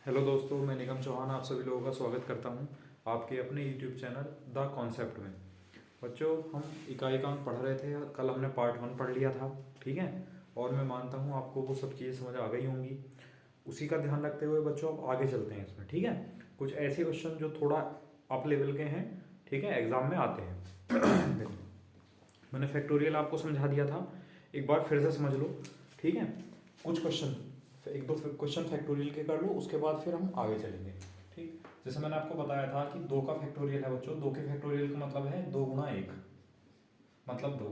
Hello दोस्तों, मैं निगम चौहान आप सभी लोगों का स्वागत करता हूं आपके अपने यूट्यूब चैनल द कॉन्सेप्ट में। बच्चों, हम इकाई काउंट पढ़ रहे थे। कल हमने पार्ट 1 पढ़ लिया था, ठीक है। और मैं मानता हूं आपको वो सब चीज़ें समझ आ गई होंगी। उसी का ध्यान रखते हुए बच्चों अब आगे चलते हैं इसमें, ठीक है। कुछ ऐसे क्वेश्चन जो थोड़ा अप लेवल के हैं, ठीक है, एग्जाम में आते हैं। देखो, मैंने फैक्टोरियल आपको समझा दिया था, एक बार फिर से समझ लो, ठीक है। कुछ क्वेश्चन, एक दो क्वेश्चन फैक्टोरियल के कर लो, उसके बाद फिर हम आगे चलेंगे, ठीक। जैसे मैंने आपको बताया था कि 2 का फैक्टोरियल है बच्चों, 2 के फैक्टोरियल का मतलब है 2 गुणा 1, मतलब 2।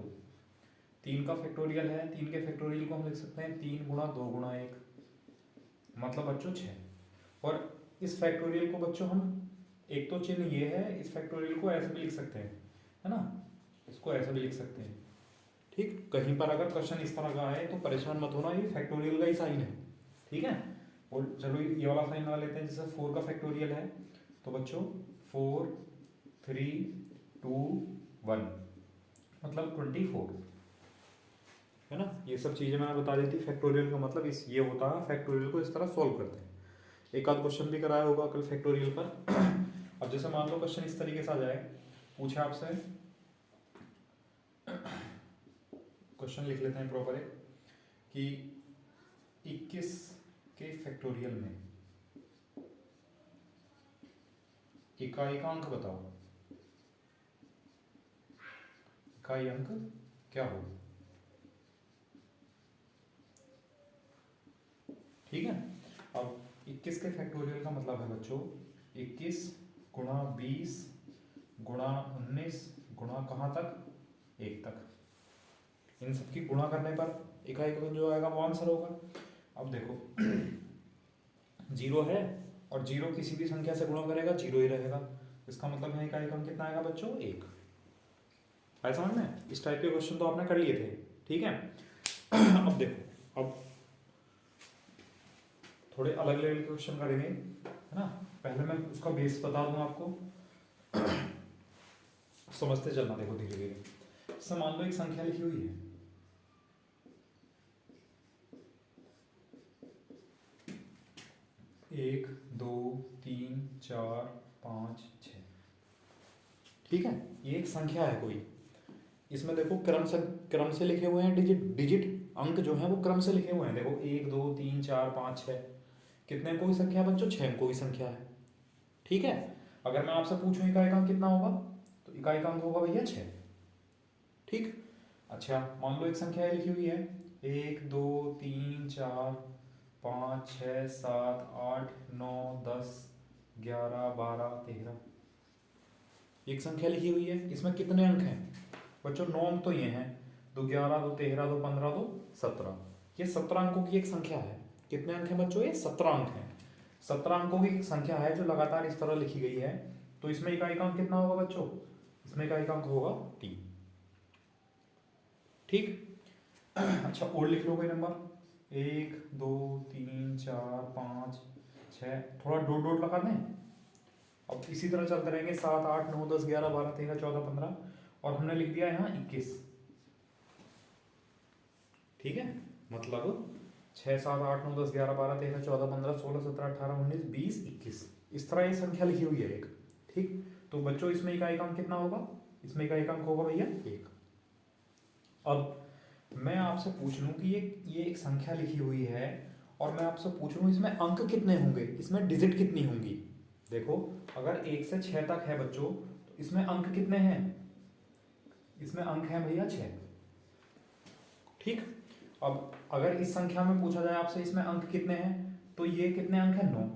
3 का फैक्टोरियल है, 3 के फैक्टोरियल को हम लिख सकते हैं 3 गुणा 2 गुणा 1, मतलब बच्चों 6। और इस फैक्टोरियल को बच्चों हम, एक तो चिन्ह ये है, इस फैक्टोरियल को ऐसे भी लिख सकते हैं, है ना, इसको ऐसे भी लिख सकते हैं, ठीक। कहीं पर अगर क्वेश्चन इस तरह का है तो परेशान मत होना, ये फैक्टोरियल का ही साइन है, ठीक है। और चलो ये वाला साइन लगा लेते हैं। जैसे 4 का फैक्टोरियल है तो बच्चों 4 3 2 1, मतलब 24, है ना। ये सब चीज़ें मैंने बता दी थी। फैक्टोरियल का मतलब इस ये होता है, फैक्टोरियल को इस तरह सॉल्व करते हैं। एक आध क्वेश्चन भी कराया होगा कल फैक्टोरियल पर। अब जैसे मान लो क्वेश्चन इस तरीके से आ जाए, पूछे आपसे, क्वेश्चन लिख लेते हैं प्रॉपर है कि 21 के फैक्टोरियल में इकाई का अंक बताओ, इकाई अंक क्या हो, ठीक है। अब 21 के फैक्टोरियल का मतलब है बच्चों 21 गुणा 20 गुणा 19 गुणा कहाँ तक, 1 तक। इन सबकी गुणा करने पर इकाई का जो आएगा वो आंसर होगा। अब देखो, जीरो है और जीरो किसी भी संख्या से गुणा करेगा जीरो ही रहेगा, इसका मतलब है इकाई का अंक कितना आएगा बच्चों, 1। आया समझ में? इस टाइप के क्वेश्चन तो आपने कर लिए थे, ठीक है। अब देखो, अब थोड़े अलग लेवल के क्वेश्चन करेंगे, है ना। पहले मैं उसका बेस बता दूं आपको, समझते चलना। देखो धीरे धीरे, जैसे मान लो एक संख्या लिखी हुई है, एक दो तीन चार पाँच छ, ठीक है। ये एक संख्या है कोई, इसमें देखो क्रम से लिखे हुए हैं, डिजिट डिजिट अंक जो है वो क्रम से लिखे हुए हैं। देखो 1 2 3 4 5 6, कितने अंकों की संख्या है बच्चों, 6 अंकों की संख्या है, ठीक है। अगर मैं आपसे पूछूं इकाई का अंक कितना होगा, तो इकाई का अंक होगा भैया 6, ठीक। अच्छा, मान लो एक संख्या लिखी हुई है 1 2 3 4 5 6 7 8 9 10 11 12 13, एक संख्या लिखी हुई है, इसमें कितने अंक हैं बच्चों, 9 अंक तो ये हैं, 2 11 2 13 2 15 2 17, ये 17 अंकों की एक संख्या है। कितने अंक हैं बच्चों, ये 17 अंक हैं। 17 अंकों की एक संख्या है जो लगातार इस तरह लिखी गई है, तो इसमें इकाई का अंक कितना होगा बच्चों, इसमें इकाई का अंक होगा 3, ठीक। अच्छा, और लिख लो कोई नंबर, 1 2 3 4 5 6, थोड़ा डॉट डॉट लगा दें। अब इसी तरह चलते रहेंगे, 7 8 9 10 11 12 13 14 15, और हमने लिख दिया यहाँ 21, ठीक है। मतलब 6 7 8 9 10 11 12 13 14 15 16 17 18 19 20 21, इस तरह ये संख्या लिखी हुई है एक, ठीक। तो बच्चों इसमें इकाई का अंक कितना होगा, इसमें इकाई का अंक होगा भैया 1। अब मैं आपसे पूछ लूं कि ये एक संख्या लिखी हुई है, और मैं आपसे पूछ लूं इसमें अंक कितने होंगे, इसमें डिजिट कितनी होंगी। देखो, अगर 1 से 6 तक है बच्चों, तो इसमें अंक कितने हैं, इसमें अंक हैं भैया 6, ठीक। अब अगर इस संख्या में पूछा जाए आपसे इसमें अंक कितने हैं, तो ये कितने अंक हैं, 9,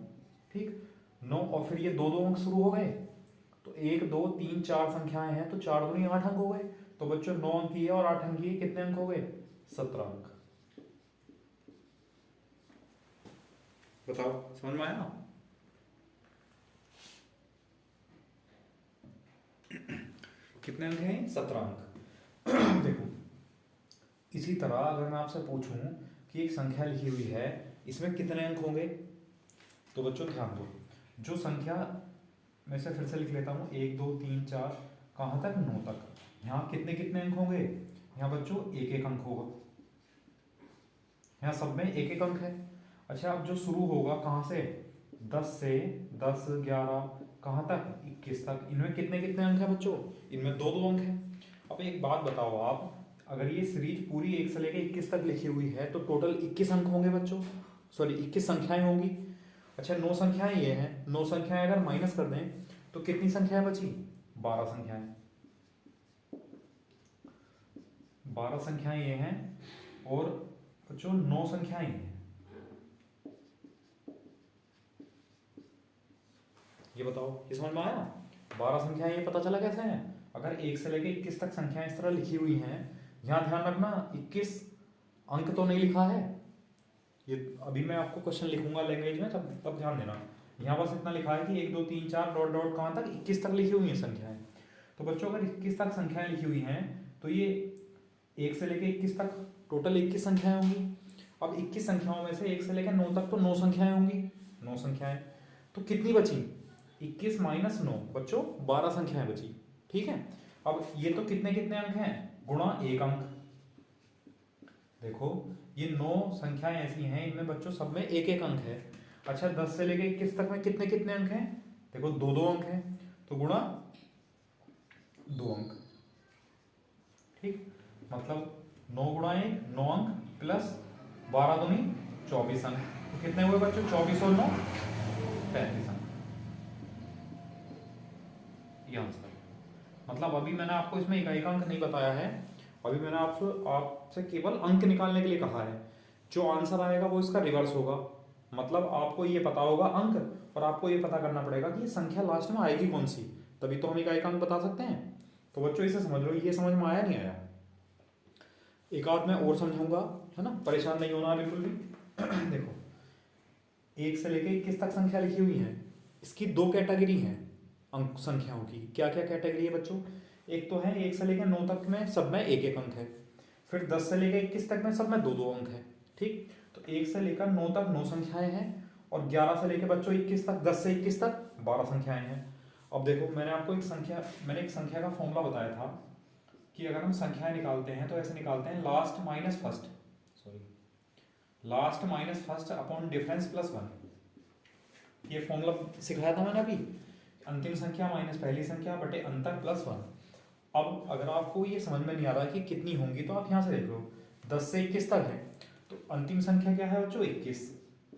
ठीक। 9, और फिर ये दो दो अंक शुरू हो गए, तो 1 2 3 4 संख्याएं हैं, तो 4 दूनी 8 अंक हो गए। तो बच्चों 9 अंक की है और 8 अंक की है, कितने अंक हो गए, 17 अंक। बताओ समझ में आया, कितने अंक हैं, 17 अंक। देखो, इसी तरह अगर मैं आपसे पूछूं कि एक संख्या लिखी हुई है, इसमें कितने अंक होंगे, तो बच्चों ध्यान दो, जो संख्या, मैं से फिर से लिख लेता हूँ, 1 2 3 4 कहाँ तक, 9 तक, यहाँ कितने कितने अंक होंगे, यहाँ बच्चों एक एक अंक होगा, यहाँ सब में एक एक अंक है। अच्छा, अब जो शुरू होगा कहाँ से, 10 से 10, 11 कहाँ तक, 21 तक। इनमें कितने कितने अंक हैं बच्चों, इनमें दो दो अंक हैं। अब एक बात बताओ आप, अगर ये सीरीज पूरी 1 से लेकर 21 तक लिखी हुई है तो टोटल 21 अंक होंगे बच्चों, सॉरी 21 संख्याएं होंगी। अच्छा 9 संख्याएं ये हैं, 9 संख्याएं अगर माइनस कर दें तो कितनी संख्याएं बची, 12 संख्याएं। 12 संख्याएं ये हैं और बच्चों 9 संख्याएं ये हैं। ये बताओ, ये समझ में आया। 12 संख्याएं ये पता चला कैसे हैं, अगर 1 से लेकर 21 तक संख्याएं इस तरह लिखी हुई हैं, यहाँ ध्यान रखना 21 अंक तो नहीं लिखा है, ये अभी मैं आपको क्वेश्चन लिखूंगा लैंग्वेज में, तब तब ध्यान देना। यहाँ बस इतना लिखा है कि 1 2 3 4 डॉट डॉट कहाँ तक, 21 तक लिखी हुई है संख्याएं। तो बच्चों अगर 21 तक संख्याएं लिखी हुई हैं तो ये 1 से लेकर 21 तक टोटल 21 संख्याएं होंगी। अब 21 संख्याओं में से 1 से लेकर 9 तक तो 9 संख्याएं होंगी, 9 संख्याएं। तो कितनी बची, 21 माइनस 9 बच्चों 12 संख्याएं बची। ठीक है, अब ये तो कितने कितने अंक हैं, गुणा 1 अंक। देखो ये 9 संख्याएं ऐसी हैं, इनमें बच्चों सब में एक एक अंक है। अच्छा 10 से लेकर 21 तक में कितने कितने अंक हैं, देखो दो दो अंक हैं, तो गुणा 2 अंक। ठीक, मतलब 9 गुणा 1 9 अंक प्लस 12 दूनी 24 अंक। तो कितने हुए बच्चों, 24 और 9 35 अंक। ये आंसर, मतलब अभी मैंने आपको इसमें इकाई का अंक नहीं बताया है, अभी मैंने आपसे केवल अंक निकालने के लिए कहा है। जो आंसर आएगा वो इसका रिवर्स होगा, मतलब आपको ये पता होगा अंक, और आपको ये पता करना पड़ेगा कि ये संख्या लास्ट में आएगी कौन सी, तभी तो हम इकाई का अंक बता सकते हैं। तो बच्चों इसे समझ लो, ये समझ में आया नहीं आया। एक आध मैं और समझाऊंगा, है ना, परेशान नहीं होना बिल्कुल भी। देखो 1 से लेकर 21 तक संख्या लिखी हुई है, इसकी 2 कैटेगरी हैं अंक संख्याओं की। क्या क्या कैटेगरी है बच्चों, एक तो है 1 से लेकर 9 तक में सब में एक एक अंक है, फिर 10 से लेकर 21 तक में सब में दो दो अंक है। ठीक, तो 1 से लेकर 9 तक 9 संख्याएं हैं, और 11 से लेकर बच्चों 21 तक, 10 से 21 तक 12 संख्याएं हैं। अब देखो मैंने एक संख्या का फॉर्मूला बताया था कि अगर हम संख्याएं निकालते हैं तो ऐसे निकालते हैं, last minus first, sorry last minus first upon difference plus 1। ये फॉर्मूला सिखाया था मैंने अभी, अंतिम संख्या माइनस पहली संख्या बटे अंतर प्लस 1। अब अगर आपको ये समझ में नहीं आ रहा कि कितनी होंगी तो आप यहाँ से देख लो, 10 से 21 तक है तो अंतिम संख्या क्या है बच्चों 21,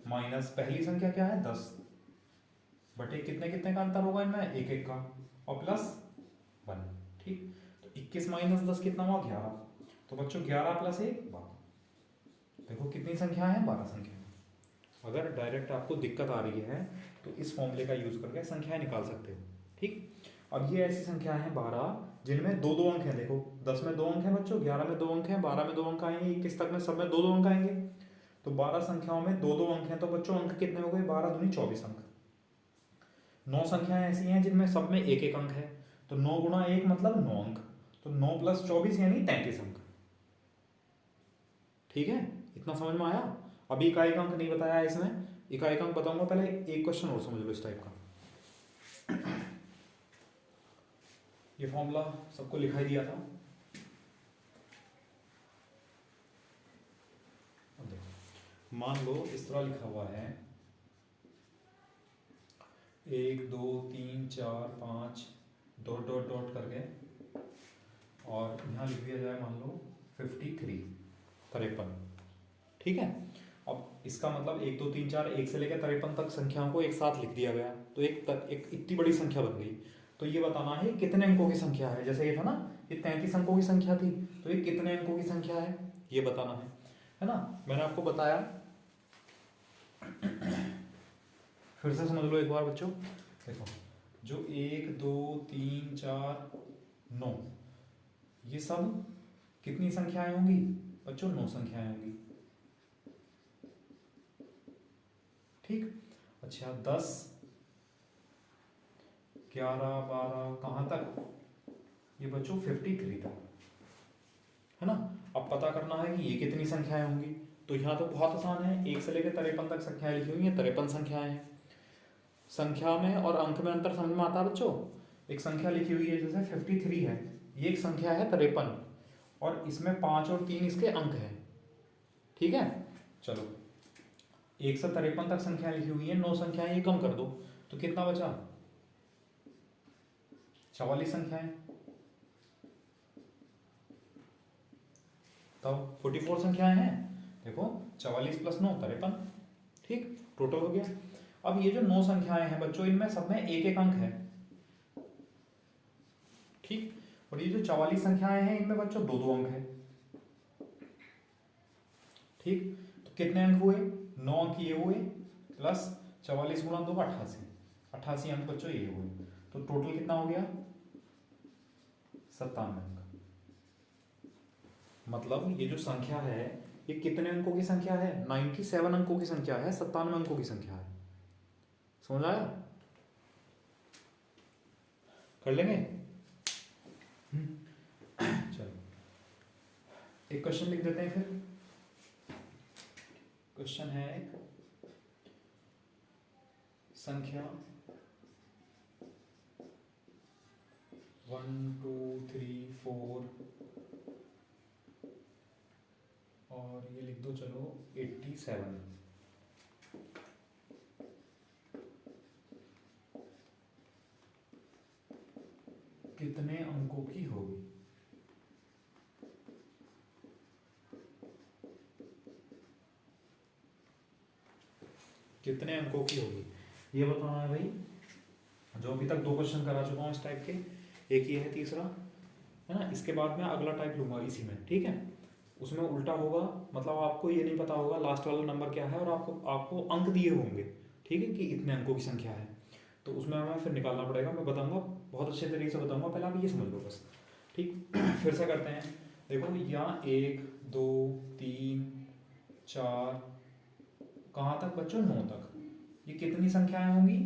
माइनस पहली संख्या क्या है 10, बटे कितने कितने का अंतर होगा इनमें, एक एक का, और प्लस 1। ठीक, तो 21 माइनस 10 कितना हुआ 11, तो बच्चों 11 प्लस 1 12। देखो कितनी संख्या है, 12 संख्या। अगर डायरेक्ट आपको दिक्कत आ रही है तो इस फॉर्मूले का यूज करके संख्याएं निकाल सकते हो। ठीक, अब ये ऐसी संख्या है 12 जिनमें दो दो अंक हैं। देखो 10 में 2 अंक हैं बच्चों, 11 में 2 अंक हैं, 12 में 2 अंक आएंगे, 21 तक में सब में दो दो अंक आएंगे। तो 12 संख्याओं में दो दो अंक हैं, तो बच्चों अंक कितने हो गए, 12 दूनी 24 अंक। 9 संख्याएं ऐसी हैं जिनमें सब में एक एक अंक है, तो 9 गुणा 1 मतलब 9 अंक, तो 9 प्लस 24 यानी 33 अंक। ठीक है, इतना समझ में आया। अभी इकाई का अंक नहीं बताया इसमें, इकाई का अंक बताऊंगा, पहले एक क्वेश्चन और समझ लो इस टाइप का। ये फॉर्मूला सबको लिखा ही दिया था। अब देखो मान लो इस तरह लिखा हुआ है 1 2 3 4 5 डॉट डॉट डॉट करके, और यहाँ लिख दिया जाए मान लो 53 53। ठीक है, अब इसका मतलब 1 2 3 4 1 से लेकर 53 तक संख्याओं को एक साथ लिख दिया गया, तो एक इतनी बड़ी संख्या बन गई। तो ये बताना है कितने अंकों की संख्या है, जैसे ये था ना, ये 33 अंकों की संख्या थी, तो ये कितने अंकों की संख्या है ये बताना है ना। मैंने आपको बताया, फिर से समझ लो एक बार बच्चों। देखो जो 1 2 3 4 9 ये सब कितनी संख्याएं होंगी बच्चों, 9 संख्याएं होंगी। ठीक, अच्छा 10 11 12 कहाँ तक, ये बच्चों 53 तक, है ना। अब पता करना है कि ये कितनी संख्याएं होंगी, तो यहाँ तो बहुत आसान है, 1 से लेकर 53 तक संख्याएं लिखी हुई हैं, 53 संख्याएं हैं। संख्या में और अंक में अंतर समझ में आता है बच्चों। एक संख्या लिखी हुई है जैसे 53 है, ये एक संख्या है 53, और इसमें 5 और 3 इसके अंक हैं। ठीक है, चलो 1 से 53 तक संख्याएं लिखी हुई हैं, 9 संख्याएं ये कम कर दो तो कितना बचा? 44 संख्याएं। तब 44 संख्याएं हैं, देखो 44 + 9 53, ठीक, टोटल हो गया। अब ये जो 9 संख्याएं हैं बच्चों, इनमें सब में एक एक अंक है, ठीक, और ये जो 44 संख्याएं हैं इनमें बच्चों दो दो अंक है, ठीक। तो कितने अंक हुए? 9 अंक ये हुए, प्लस 44 × 2 88, 88 अंक बच्चों ये हुए, तो टोटल कितना हो गया? 97 अंक। मतलब ये जो संख्या है ये कितने अंकों की संख्या है? 97 अंकों की संख्या है, 97 अंकों की संख्या है। समझ आया? कर लेंगे? चलो एक क्वेश्चन लिख देते हैं फिर। क्वेश्चन है एक संख्या 1 2 3 4 और ये लिख दो चलो 87, कितने अंकों की होगी? कितने अंकों की होगी ये बताना है भाई। जो अभी तक 2 क्वेश्चन करा चुका हूँ इस टाइप के, एक ये है तीसरा, है ना। इसके बाद में अगला टाइप लूंगा इसी में, ठीक है। उसमें उल्टा होगा, मतलब आपको ये नहीं पता होगा लास्ट वाला नंबर क्या है, और आपको अंक दिए होंगे, ठीक है, कि इतने अंकों की संख्या है, तो उसमें हमें फिर निकालना पड़ेगा। मैं बताऊंगा, बहुत अच्छे तरीके से बताऊंगा, पहले आप ये समझ लो बस, ठीक। फिर से करते हैं, देखो यहाँ 1 2 3 4 कहाँ तक बच्चों? 9 तक। ये कितनी संख्याएं होंगी?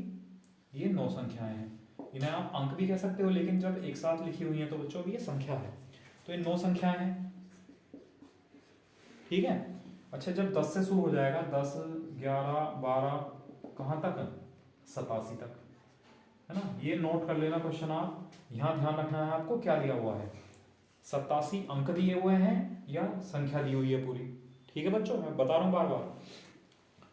ये 9 संख्याएं हैं। इन्हें आप अंक भी कह सकते हो, लेकिन जब एक साथ लिखी हुई है तो बच्चों ये संख्या है, तो ये 9 संख्याएं हैं, ठीक है। अच्छा, जब 10 से शुरू हो जाएगा, 10 11 12 कहाँ तक? 87 तक, है ना। ये नोट कर लेना क्वेश्चन आप, यहाँ ध्यान रखना है आपको क्या दिया हुआ है, 87 अंक दिए हुए हैं या संख्या दी हुई है पूरी, ठीक है बच्चों, मैं बता रहा हूँ बार बार।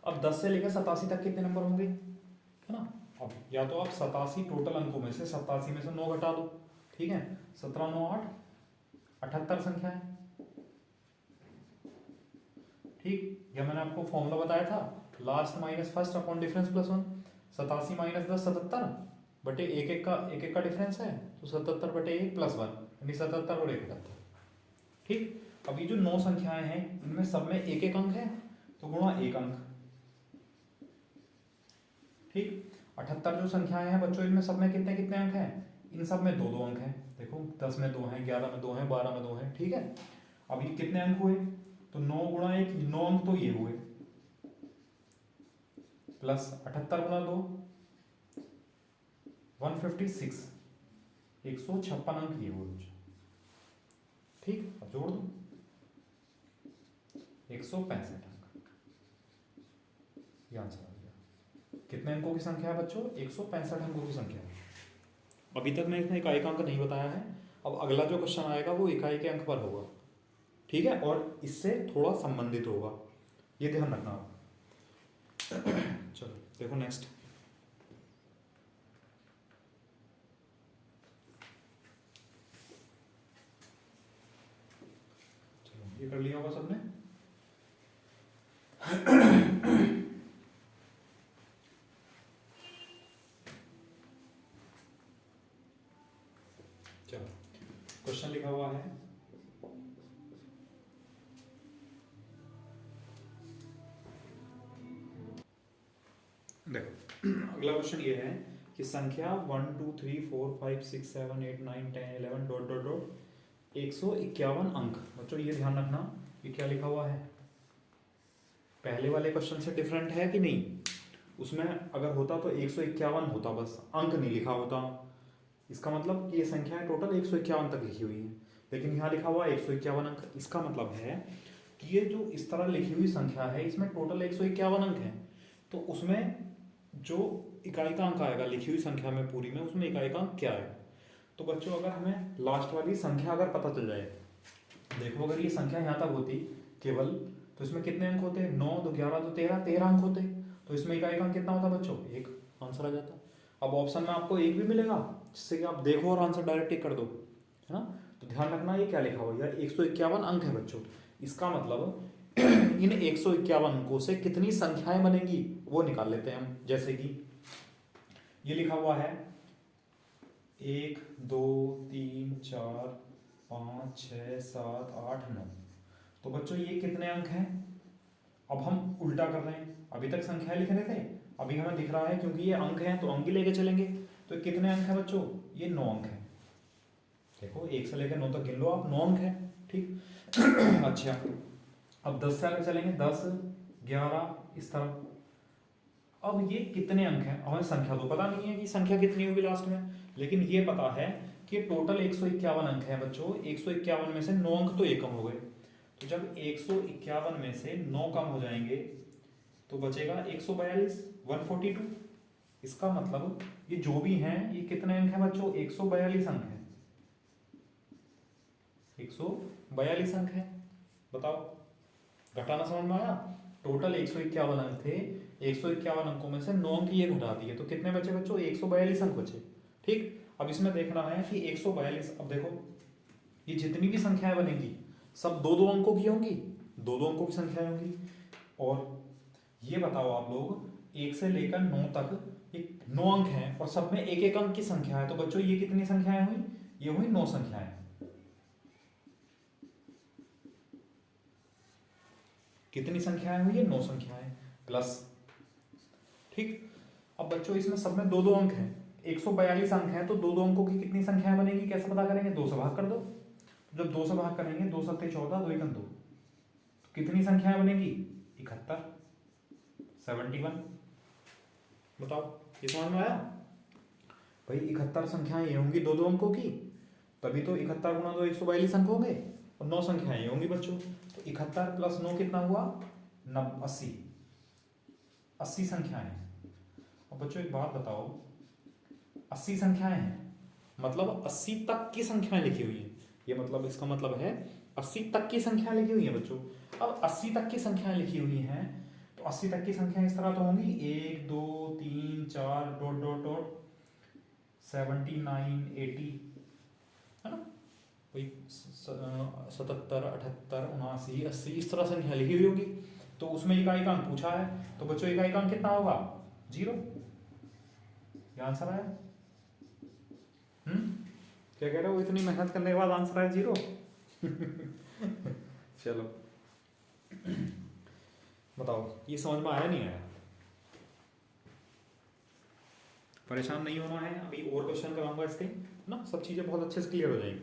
अब 10 से लेकर 87 तक कितने नंबर होंगे, है ना। अब या तो आप 87 टोटल अंकों में से 87 में से 9 घटा दो, ठीक है, 17 9 8 78 संख्या है, ठीक। या मैंने आपको फॉर्मूला बताया था, last minus first upon difference plus 1, 87 - 10 77 बटे एक एक का डिफरेंस है, तो 77 बटे 1 + 1 यानी 77 और 1 78, ठीक। अब ये जो 9 संख्याएं हैं इनमें सब में एक एक अंक है, तो गुणा 1 अंक, ठीक। 78 जो संख्याएं हैं बच्चों, इनमें सब में कितने कितने अंक हैं? इन सब में 2 2 अंक हैं, देखो 10 में 2 हैं, 11 में 2 हैं, 12 में 2 हैं, ठीक है। अब ये कितने अंक हुए? तो 9 × 1 9 अंक तो ये हुए, प्लस 78 × 2 156 156 अंक ये हुए, ठीक। अब जोड़ दो 165 अंक, ये आंसर आ गया। कितने अंकों की संख्या है बच्चों? 165 अंकों की संख्या है। अभी तक मैं इसमें इकाई का अंक नहीं बताया है, अब अगला जो क्वेश्चन आएगा वो इकाई के अंक पर होगा, ठीक है, और इससे थोड़ा संबंधित होगा, ये ध्यान रखना आप। चलो देखो नेक्स्ट, चलो ये कर लिया होगा सबने। चलो क्वेश्चन लिखा हुआ है, देखो अगला क्वेश्चन ये है कि संख्या 1 2 3 4 5 6 7 8 9 10 11 डॉट डॉट डॉट 151 अंक। बच्चों ये ध्यान रखना, ये क्या लिखा हुआ है, पहले वाले क्वेश्चन से डिफरेंट है कि नहीं। उसमें अगर होता तो 151 होता, बस अंक नहीं लिखा होता, इसका मतलब कि ये संख्या टोटल 151 तक लिखी हुई है, लेकिन यहाँ लिखा हुआ 151 अंक। इसका मतलब है कि ये जो इस तरह लिखी हुई संख्या है इसमें टोटल 151 अंक हैं, तो उसमें जो इकाई का अंक आएगा लिखी हुई संख्या में पूरी में, उसमें इकाई का अंक क्या आएगा। तो बच्चों अगर हमें लास्ट वाली संख्या अगर पता चल जाए, देखो अगर ये संख्या यहाँ तक होती केवल, तो इसमें कितने अंक होते हैं? 9 2 11 2 13, 13 अंक होते हैं। तो इसमें इकाई का अंक कितना होता है बच्चों? एक। आंसर आ जाता। अब ऑप्शन में आपको एक भी मिलेगा जिससे कि आप देखो और आंसर डायरेक्ट टिक कर दो, है ना। तो ध्यान रखना ये क्या लिखा हुआ है, 151 अंक है बच्चों। इसका मतलब इन 151 अंकों से कितनी संख्याएं बनेंगी वो निकाल लेते हैं हम। जैसे कि ये लिखा हुआ है 1 2 3 4 5 6 7 8 9। तो बच्चों ये कितने अंक हैं? अब हम उल्टा कर रहे हैं, अभी तक संख्याएं लिख रहे थे, अभी हमें दिख रहा है क्योंकि ये अंक हैं तो अंक ही लेके चलेंगे। तो कितने अंक हैं बच्चों? ये 9 अंक हैं। देखो 1 से लेकर 9 तक गिन लो आप, 9 अंक है, ठीक। अच्छा, अब 10 से आगे चलेंगे, 10 11 इस तरह। अब ये कितने अंक हैं? हमें संख्या तो पता नहीं है कि संख्या कितनी होगी लास्ट में, लेकिन ये पता है कि टोटल 151 अंक है बच्चों। 151 में से 9 अंक तो ये कम हो गए। तो जब 151 में से 9 कम हो जाएंगे तो बचेगा 142, 142। इसका मतलब ये जो भी हैं ये कितने अंक हैं बच्चों? 142 अंक हैं। 142 अंक है। बताओ, घटाना समझ में आया? टोटल 151 अंक थे, 151 अंकों में से 9 अंक ये घटा दिए तो कितने बचे बच्चों? 142 अंक बचे, ठीक। अब इसमें देखना है कि 142, अब देखो ये जितनी भी संख्याएं बनेंगी सब 2 2 अंकों की होंगी, 2 2 अंकों की संख्याएं होंगी। और ये बताओ आप लोग 1 से लेकर 9 तक एक 9 अंक हैं और सब में एक एक अंक की संख्या है। तो बच्चों ये कितनी संख्याएं हुई? ये हुई 9 संख्याएं। कितनी संख्याएं हुई? 9 संख्याएं प्लस, ठीक। अब बच्चों इसमें सब में 2 2 अंक हैं, 142 अंक हैं, तो 2 2 अंकों की कितनी संख्याएं बनेगी? कैसे पता करेंगे? 2 से भाग कर दो। जब 2 से भाग करेंगे, 2 सत्ते 14, 2 एकम 2, तो कितनी संख्याएं बनेगी? 71, 71। बताओ, ये समझ में आया भाई? 71 संख्याएं ये होंगी 2 2 अंकों की, तभी तो 71 गुणा 2 142 अंक होंगे। और 9 संख्याएं ये होंगी बच्चों। तो 71 प्लस 9 कितना हुआ? 80, 80 संख्याएं। अब बच्चों एक बात बताओ, 80 संख्याएं हैं मतलब 80 तक की संख्याएं लिखी हुई है। ये मतलब इसका मतलब है 80 तक की संख्या लिखी हुई है बच्चों। अब 80 तक की संख्याएं लिखी हुई हैं तो 80 तक की संख्या इस तरह तो होंगी 1 2 3 4 डॉट डॉट डॉट 79 80, है ना। वही 77 78 79 80 इस तरह संख्या लिखी हुई होगी। तो उसमें इकाई का अंक पूछा है, तो बच्चों इकाई का अंक कितना होगा? 0। क्या आंसर आया? क्या कह रहे हो? इतनी मेहनत करने के बाद आंसर आया 0? चलो बताओ, ये समझ में आया नहीं आया? परेशान नहीं होना है, अभी और क्वेश्चन कराऊंगा इसके, ना सब चीज़ें बहुत अच्छे से क्लियर हो जाएंगी।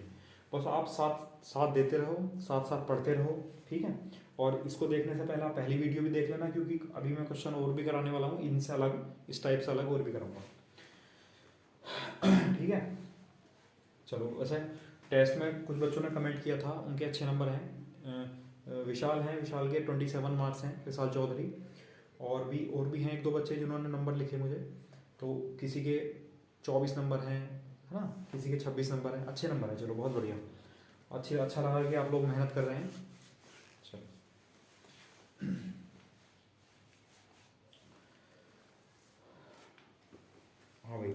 बस आप साथ साथ देते रहो, साथ साथ पढ़ते रहो, ठीक है। और इसको देखने से पहले आप पहली वीडियो भी देख लेना, क्योंकि अभी मैं क्वेश्चन और भी कराने वाला हूँ, इनसे अलग, इस टाइप से अलग और भी कराऊंगा, ठीक है। चलो, वैसे टेस्ट में कुछ बच्चों ने कमेंट किया था, उनके अच्छे नंबर हैं। विशाल हैं, विशाल के 27 मार्क्स हैं, विशाल चौधरी। और भी हैं 1 2 बच्चे जिन्होंने नंबर लिखे मुझे। तो किसी के 24 नंबर हैं, है ना, किसी के 26 नंबर हैं, अच्छे नंबर हैं। चलो बहुत बढ़िया, अच्छा लगा कि आप लोग मेहनत कर रहे हैं। चलो हाँ भाई,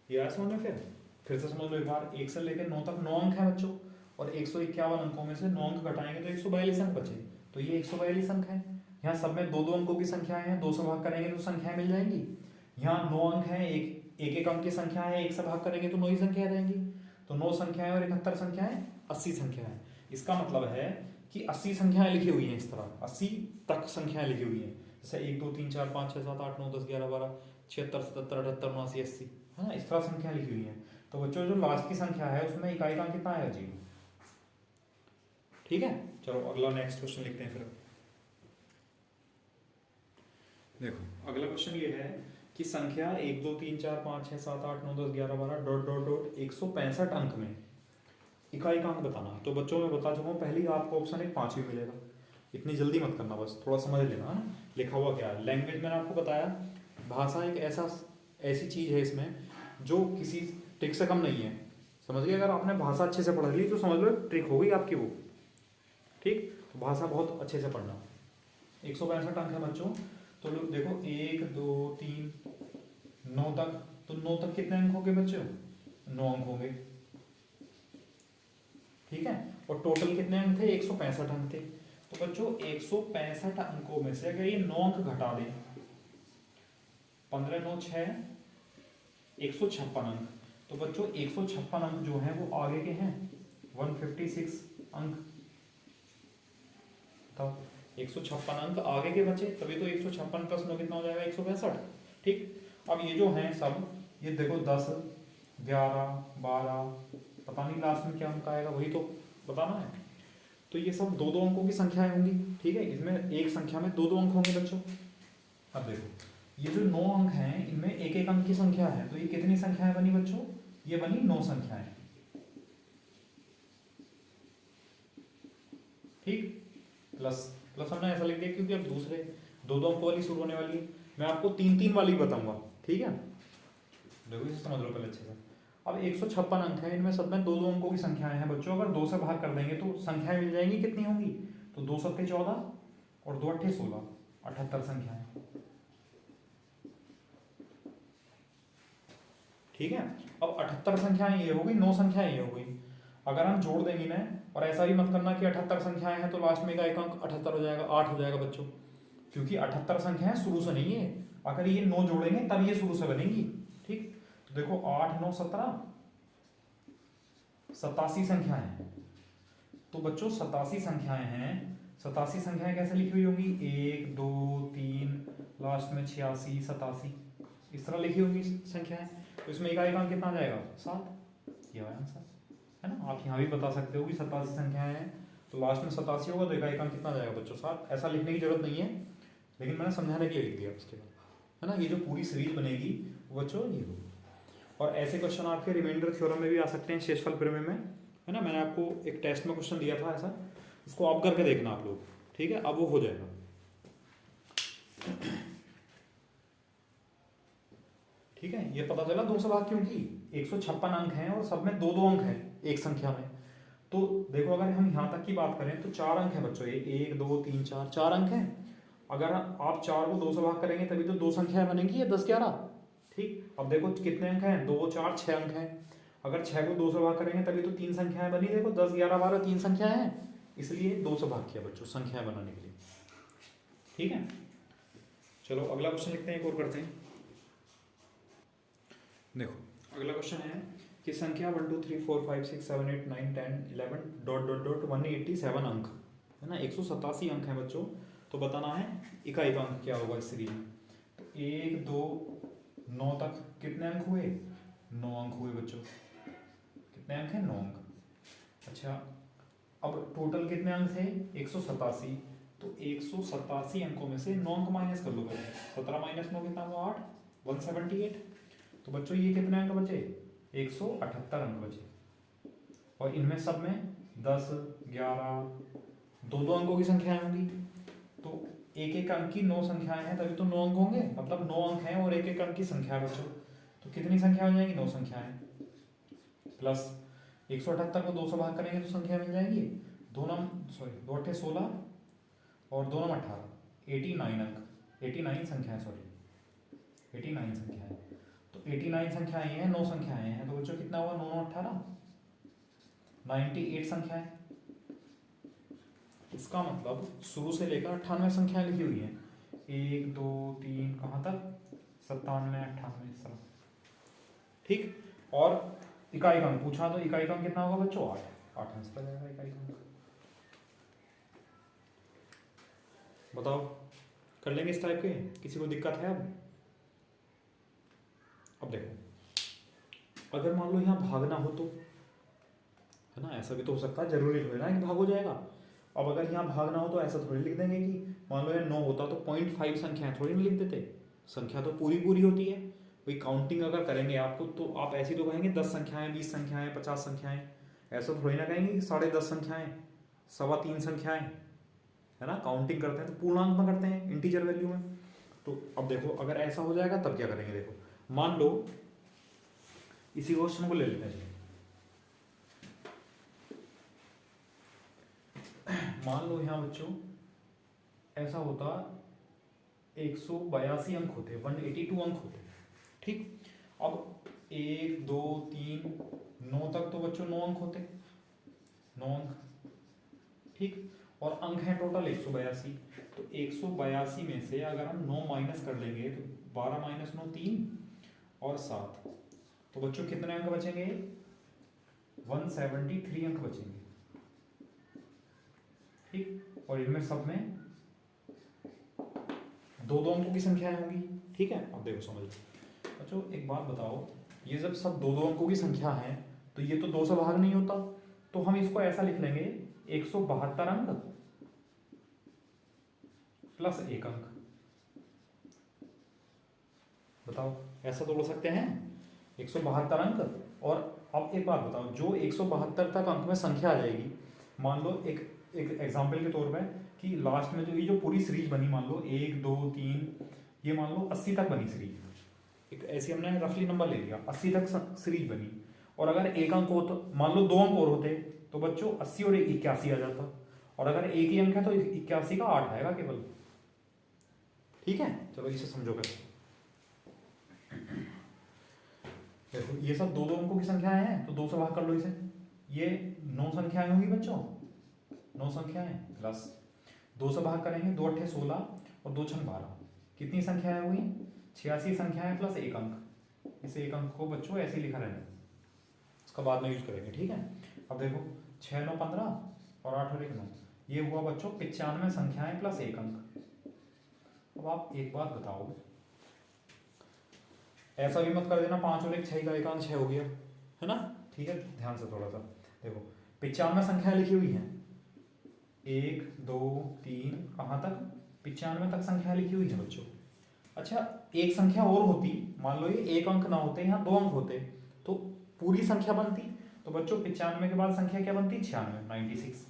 ये आया समझ में? फिर से समझ लो एक बार। 1 से लेकर 9 तक 9 अंक हैं बच्चों, और 151 अंकों में से 9 अंक घटाएंगे तो 142 अंक बचे। तो ये 142 अंक हैं। यहाँ सब में 2 2 अंकों की संख्याएं हैं, 2 से भाग करेंगे तो संख्याएं मिल जाएंगी। यहाँ 9 अंक हैं, एक अंक की संख्या है, 1 से भाग करेंगे तो 9 ही संख्याएं रहेंगी। तो 9 संख्याएं और 71 संख्याएं 80 संख्याएं। इसका मतलब है कि 80 संख्याएं लिखी हुई हैं इस तरह, 80 तक संख्याएं लिखी हुई हैं। जैसे 1 2 3 4 5 6 7 8 9 10 11 12 76 77 78 79 80, है ना, इस तरह संख्या लिखी हुई हैं। तो बच्चों जो लास्ट की संख्या है उसमें इकाई का कितना आएगा? 0, ठीक है। चलो अगला नेक्स्ट क्वेश्चन लिखते हैं फिर। देखो अगला क्वेश्चन ये है कि संख्या 1 2 3 4 5 6 7 8 9 10 11 12 डॉट डॉट डॉट 165 अंक में इकाई का अंक बताना है। तो बच्चों मैं बता चुका हूँ पहले ही, आपको ऑप्शन 1 5 भी मिलेगा। इतनी जल्दी मत करना, बस थोड़ा समझ लेना है लिखा हुआ क्या है। लैंग्वेज मैंने आपको बताया, भाषा एक ऐसी चीज़ है इसमें जो किसी ट्रिक से कम नहीं है। समझ गए? अगर आपने भाषा अच्छे से पढ़ ली तो समझ लो ट्रिक हो गई आपकी वो, ठीक। तो भाषा बहुत अच्छे से पढ़ना, 165 अंक है बच्चों। तो लोग देखो 1 2 3 9 तक, तो 9 तक कितने अंक होंगे बच्चों? 9 अंक होंगे, ठीक है। और टोटल कितने अंक थे? 165 अंक थे। तो बच्चों 165 अंकों में से अगर ये 9 अंक घटा दें, 15 9 6 156 अंक, तो बच्चों 156 अंक जो हैं वो आगे के हैं 156 अंक। तो 156 अंक आगे के बचे, तभी तो 156 प्लस 9 कितना हो जाएगा? 165, ठीक। अब ये जो हैं सब, ये देखो 10 11 12, पता नहीं लास्ट में क्या अंक आएगा, वही तो बताना है। तो ये सब दो दो अंकों की संख्याएं होंगी, ठीक है। इसमें एक संख्या में दो दो अंक होंगे बच्चों। अब देखो ये जो 9 अंक हैं इनमें एक एक अंक की संख्या है, तो ये कितनी संख्याएं बनी बच्चों? ये बनी 9 संख्याएं, ठीक। प्लस प्लस हमने ऐसा लिख दिया क्योंकि अब दूसरे दो दो अंक वाली शुरू होने वाली है। मैं आपको 3 3 वाली बताऊंगा, ठीक है। देखो इसे समझ लो पहले अच्छे से। अब 156 अंक है, इनमें सब में दो दो अंकों की संख्याएं हैं बच्चों। अगर 2 से भाग कर देंगे तो संख्याएं मिल जाएंगी, कितनी होंगी? तो 2 सत्ते 14 और 2 अट्ठे 16, 78 संख्याएं, ठीक है। अब 78 संख्याएं ये हो गई, 9 संख्याएं ये हो गई। अगर हम जोड़ देंगे ना, और ऐसा भी मत करना कि 78 संख्याएं हैं तो लास्ट में का एक अंक 78 हो जाएगा, 8 हो जाएगा बच्चों, क्योंकि 78 संख्याएं शुरू से नहीं है। अगर ये 9 जोड़ेंगे तब ये शुरू से बनेंगी, ठीक। तो देखो 8 9 17, 87 संख्याएं हैं। तो बच्चों 87 संख्याएं हैं। 87 संख्याएं कैसे लिखी हुई होंगी? 1 2 3, लास्ट में 86 87, इस तरह लिखी होंगी संख्याएं। तो इसमें इकाई का अंक कितना आ जाएगा? 7, ये आंसर है ना। आप यहाँ भी बता सकते हो कि 87 संख्याएं हैं तो लास्ट में 87 होगा, तो इकाई का अंक कितना आ जाएगा बच्चों? 7। ऐसा लिखने की जरूरत नहीं है, लेकिन मैंने समझाने के लिए लिख दिया उसके बाद, है ना। ये जो पूरी सीरीज बनेगी वो बच्चों ये होगी। और ऐसे क्वेश्चन आपके रिमाइंडर थ्योरम में भी आ सकते हैं, शेषफल प्रमेय में, है ना। मैंने आपको एक टेस्ट में क्वेश्चन दिया था ऐसा, इसको आप करके देखना आप लोग, ठीक है। अब वो हो जाएगा, ठीक है। ये पता चला 2 से भाग क्यों की? 156 अंक हैं और सब में दो दो अंक हैं एक संख्या में। तो देखो अगर हम यहाँ तक की बात करें तो 4 अंक है बच्चों, ये 1 2 3 4, 4 अंक हैं। अगर आप 4 को 2 से भाग करेंगे तभी तो दो संख्याएं बनेंगी, 10 11, ठीक। अब देखो कितने अंक हैं? 2 4 6 अंक हैं। अगर 6 को 2 से भाग करेंगे तभी तो 3 संख्याएं बनी, देखो 10 11 12, 3 संख्याएं हैं, इसलिए 2 से भाग किया बच्चों संख्याएं बनाने के लिए, ठीक है। चलो अगला क्वेश्चन लिखते हैं, एक और करते हैं। देखो अगला क्वेश्चन है कि संख्या 1 2 3 4 5 6 7 8 9 10 11 डॉट डॉट डॉट 187 अंक, है ना। 187 अंक है बच्चों। तो बताना है इकाई का अंक क्या होगा इस सीरीज में। तो 1 2 9 तक कितने अंक हुए? 9 अंक हुए बच्चों। कितने अंक हैं? 9 अंक। अच्छा अब टोटल कितने अंक थे? 187। तो 187 अंकों में से 9 अंक माइनस कर लो पहले। 17 माइनस 9 कितना हुआ? 8, 178। तो बच्चों ये कितने अंक बचे? 178 अंक बचे। और इनमें सब में 10 11 दो दो अंकों की संख्याएं होंगी, तो एक एक अंक की 9 संख्याएं हैं तभी तो 9 अंक होंगे, मतलब 9 अंक हैं और एक एक अंक की संख्या है बच्चों। तो कितनी संख्या हो जाएगी? 9 संख्याएं प्लस 178 को 2 से भाग करेंगे तो संख्या मिल जाएगी, दो अट्ठे 16 और 2 9 18, 89 अंक, 89 संख्याएं, सॉरी 89 संख्याएं। तो 89 संख्याएं हैं, 9 संख्याएं हैं, तो बच्चों कितना हुआ? 9 9 18, 98 संख्याएं। इसका मतलब शुरू से लेकर 98 संख्याएं लिखी हुई हैं, 1 2 3 कहाँ तक? 97 98 इस तरह, ठीक। और इकाई का अंक पूछा तो इकाई का अंक कितना होगा बच्चों? 8, 8 आंसर आ जाएगा इकाई का अंक। बताओ कर लेंगे इस टाइप के? किसी को दिक्कत है? अब देखो अगर मान लो यहाँ भागना हो तो, है ना, ऐसा भी तो हो सकता है, जरूरी थोड़ी ना कि भाग हो जाएगा। अब अगर यहाँ भागना हो तो ऐसा थोड़ी लिख देंगे कि मान लो ये 9 होता तो 0.5 संख्याएं थोड़ी नहीं लिख देते, संख्या तो पूरी पूरी होती है। कोई काउंटिंग अगर करेंगे आपको तो आप ऐसी तो कहेंगे 10 संख्याएं 20 संख्याएं 50 संख्याएं, ऐसा थोड़ी ना कहेंगे कि 10.5 संख्याएं 3.25 संख्याएं, है ना। काउंटिंग करते हैं तो पूर्णांक में करते हैं, इंटीजर वैल्यू में। तो अब देखो अगर ऐसा हो जाएगा तब क्या करेंगे? देखो मान लो इसी क्वेश्चन को ले लेते हैं, मान लो यहाँ बच्चों ऐसा होता 182 अंक होते, 182 अंक होते। ठीक, अब 1 2 3 9 तक तो बच्चों 9 अंक होते, 9 अंक। ठीक, और अंक है टोटल 182। तो 182 में से अगर हम 9 माइनस कर लेंगे तो 12 माइनस 9 3 और 7, तो बच्चों कितने अंक बचेंगे? 173 अंक बचेंगे। ठीक, और इनमें सब में दो दो अंकों की संख्याएं होंगी। ठीक है, अब देखो समझ बच्चों, एक बात बताओ, ये जब सब दो दो अंकों की संख्या है तो ये तो 2 से भाग नहीं होता, तो हम इसको ऐसा लिख लेंगे 172 अंक प्लस 1 अंक। बताओ, ऐसा तो बोल सकते हैं 172 अंक। और अब एक बात बताओ, जो 172 तक अंक में संख्या आ जाएगी, मान लो एक एक एग्जाम्पल के तौर पे कि लास्ट में जो ये जो पूरी सीरीज बनी, मान लो 1 2 3, ये मान लो 80 तक बनी सीरीज, एक ऐसी हमने रफली नंबर ले लिया, 80 तक सीरीज बनी, और अगर एक अंक हो तो मान लो 2 अंक और होते तो बच्चों 80 और 81 आ जाता, और अगर एक ही अंक है तो 81 का 8 आएगा केवल। ठीक है, चलो इसे समझो कैसे। देखो ये सब दो दो अंकों की संख्याएं हैं, तो 2 से भाग कर लो इसे। ये 9 संख्याएं होंगी बच्चों, 9 संख्याएं प्लस 2 से भाग करेंगे, 2 अट्ठे 16 और 2 छंग 12, कितनी संख्याएं हुई? 86 संख्याएं प्लस 1 अंक। इस 1 अंक को बच्चों ऐसे ही लिखा रहना, इसका बाद में यूज करेंगे। ठीक है, अब देखो 6 9 15 और 8 और 1 9, ये हुआ बच्चों 95 संख्याएं प्लस 1 अंक। अब आप एक बात बताओ, ऐसा भी मत कर देना 5 और 1 6 का 1 अंक 6 हो गया, है ना? ठीक है, ध्यान से थोड़ा सा देखो, 95 संख्या लिखी हुई है, 1 2 3 कहाँ तक? 95 तक संख्या लिखी हुई है बच्चों। अच्छा, एक संख्या और होती, मान लो ये 1 अंक ना होते, यहाँ 2 अंक होते, तो पूरी संख्या बनती। तो बच्चों 95 के बाद संख्या क्या बनती? 96, 96।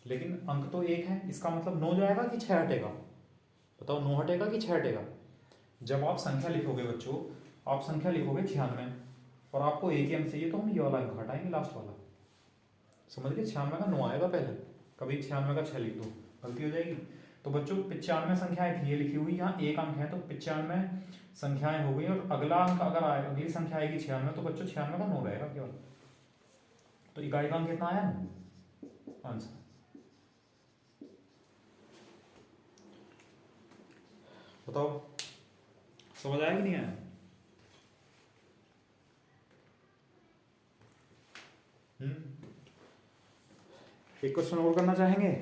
लेकिन अंक तो 1 है, इसका मतलब 9 जाएगा कि 6 हटेगा? बताओ, 9 हटेगा कि 6 हटेगा? जब आप संख्या लिखोगे बच्चों, आप संख्या लिखोगे 96 और आपको एक ही अंक चाहिए, तो हम ये वाला अंक हटाएंगे, लास्ट वाला। समझ गए? 96 का 9 आएगा पहले, कभी 96 का 6 लिख दो, गलती हो जाएगी। तो बच्चों 95 संख्याएं थी ये लिखी हुई, यहाँ 1 अंक है तो 95 संख्याएं हो गई, और अगला अंक अगर आए, अगली संख्या आएगी 96, तो बच्चों 96 का 9 रहेगा केवल। तो इकाई का अंक कितना आया? आंसर। बताओ, समझ आया कि नहीं आया? एक क्वेश्चन और करना चाहेंगे?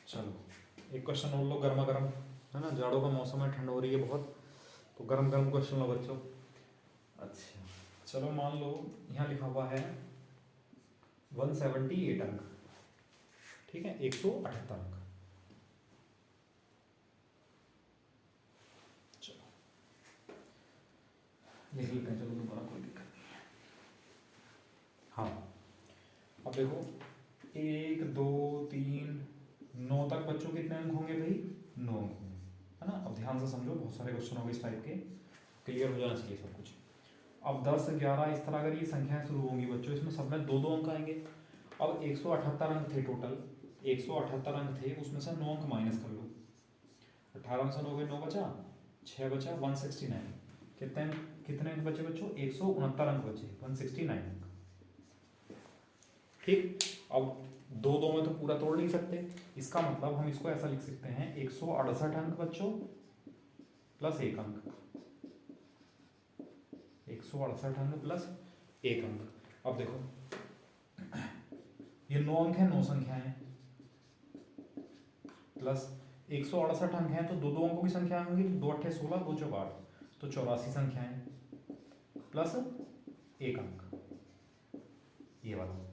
चलो एक क्वेश्चन और लो, गर्मा गर्म, है ना? जाड़ों का मौसम है, ठंड हो रही है बहुत, तो गर्म गर्म क्वेश्चन लो बच्चों। अच्छा चलो, मान लो यहाँ लिखा हुआ है 178 अंक, ठीक है, 178 अंक। चलो लिख लेते हैं, चलो दोबारा, कोई दिक्कत नहीं है। हाँ, अब देखो 1 2 3 9 तक बच्चों कितने अंक होंगे भाई? 9 अंक होंगे, है ना? अब ध्यान से समझो, बहुत सारे क्वेश्चन होंगे इस टाइप के, क्लियर हो जाना चाहिए सब कुछ। अब 10 11 इस तरह अगर ये संख्याएं शुरू होंगी बच्चों, इसमें सब में 2 2 अंक आएंगे। अब 178 अंक थे टोटल, 178 अंक थे, उसमें से 9 अंक माइनस कर लो, 18 से 9 गए, 9 बचा, 6 बचा, 169। कितने कितने अंक बचे बच्चों? 169 अंक बचे, 169 अंक। ठीक, अब 2 2 में तो पूरा तोड़ नहीं सकते, इसका मतलब हम इसको ऐसा लिख सकते हैं 168 अंक बच्चों प्लस 1 अंक, 168 अंक प्लस 1 अंक। अब देखो ये 9 अंक है, 9 संख्याएं प्लस 168 अंक है, तो 2 2 अंकों की संख्या होंगी, 2 अट्ठे 16, 2 चौक 8, तो 84 संख्याएं प्लस 1 अंक, ये वाला।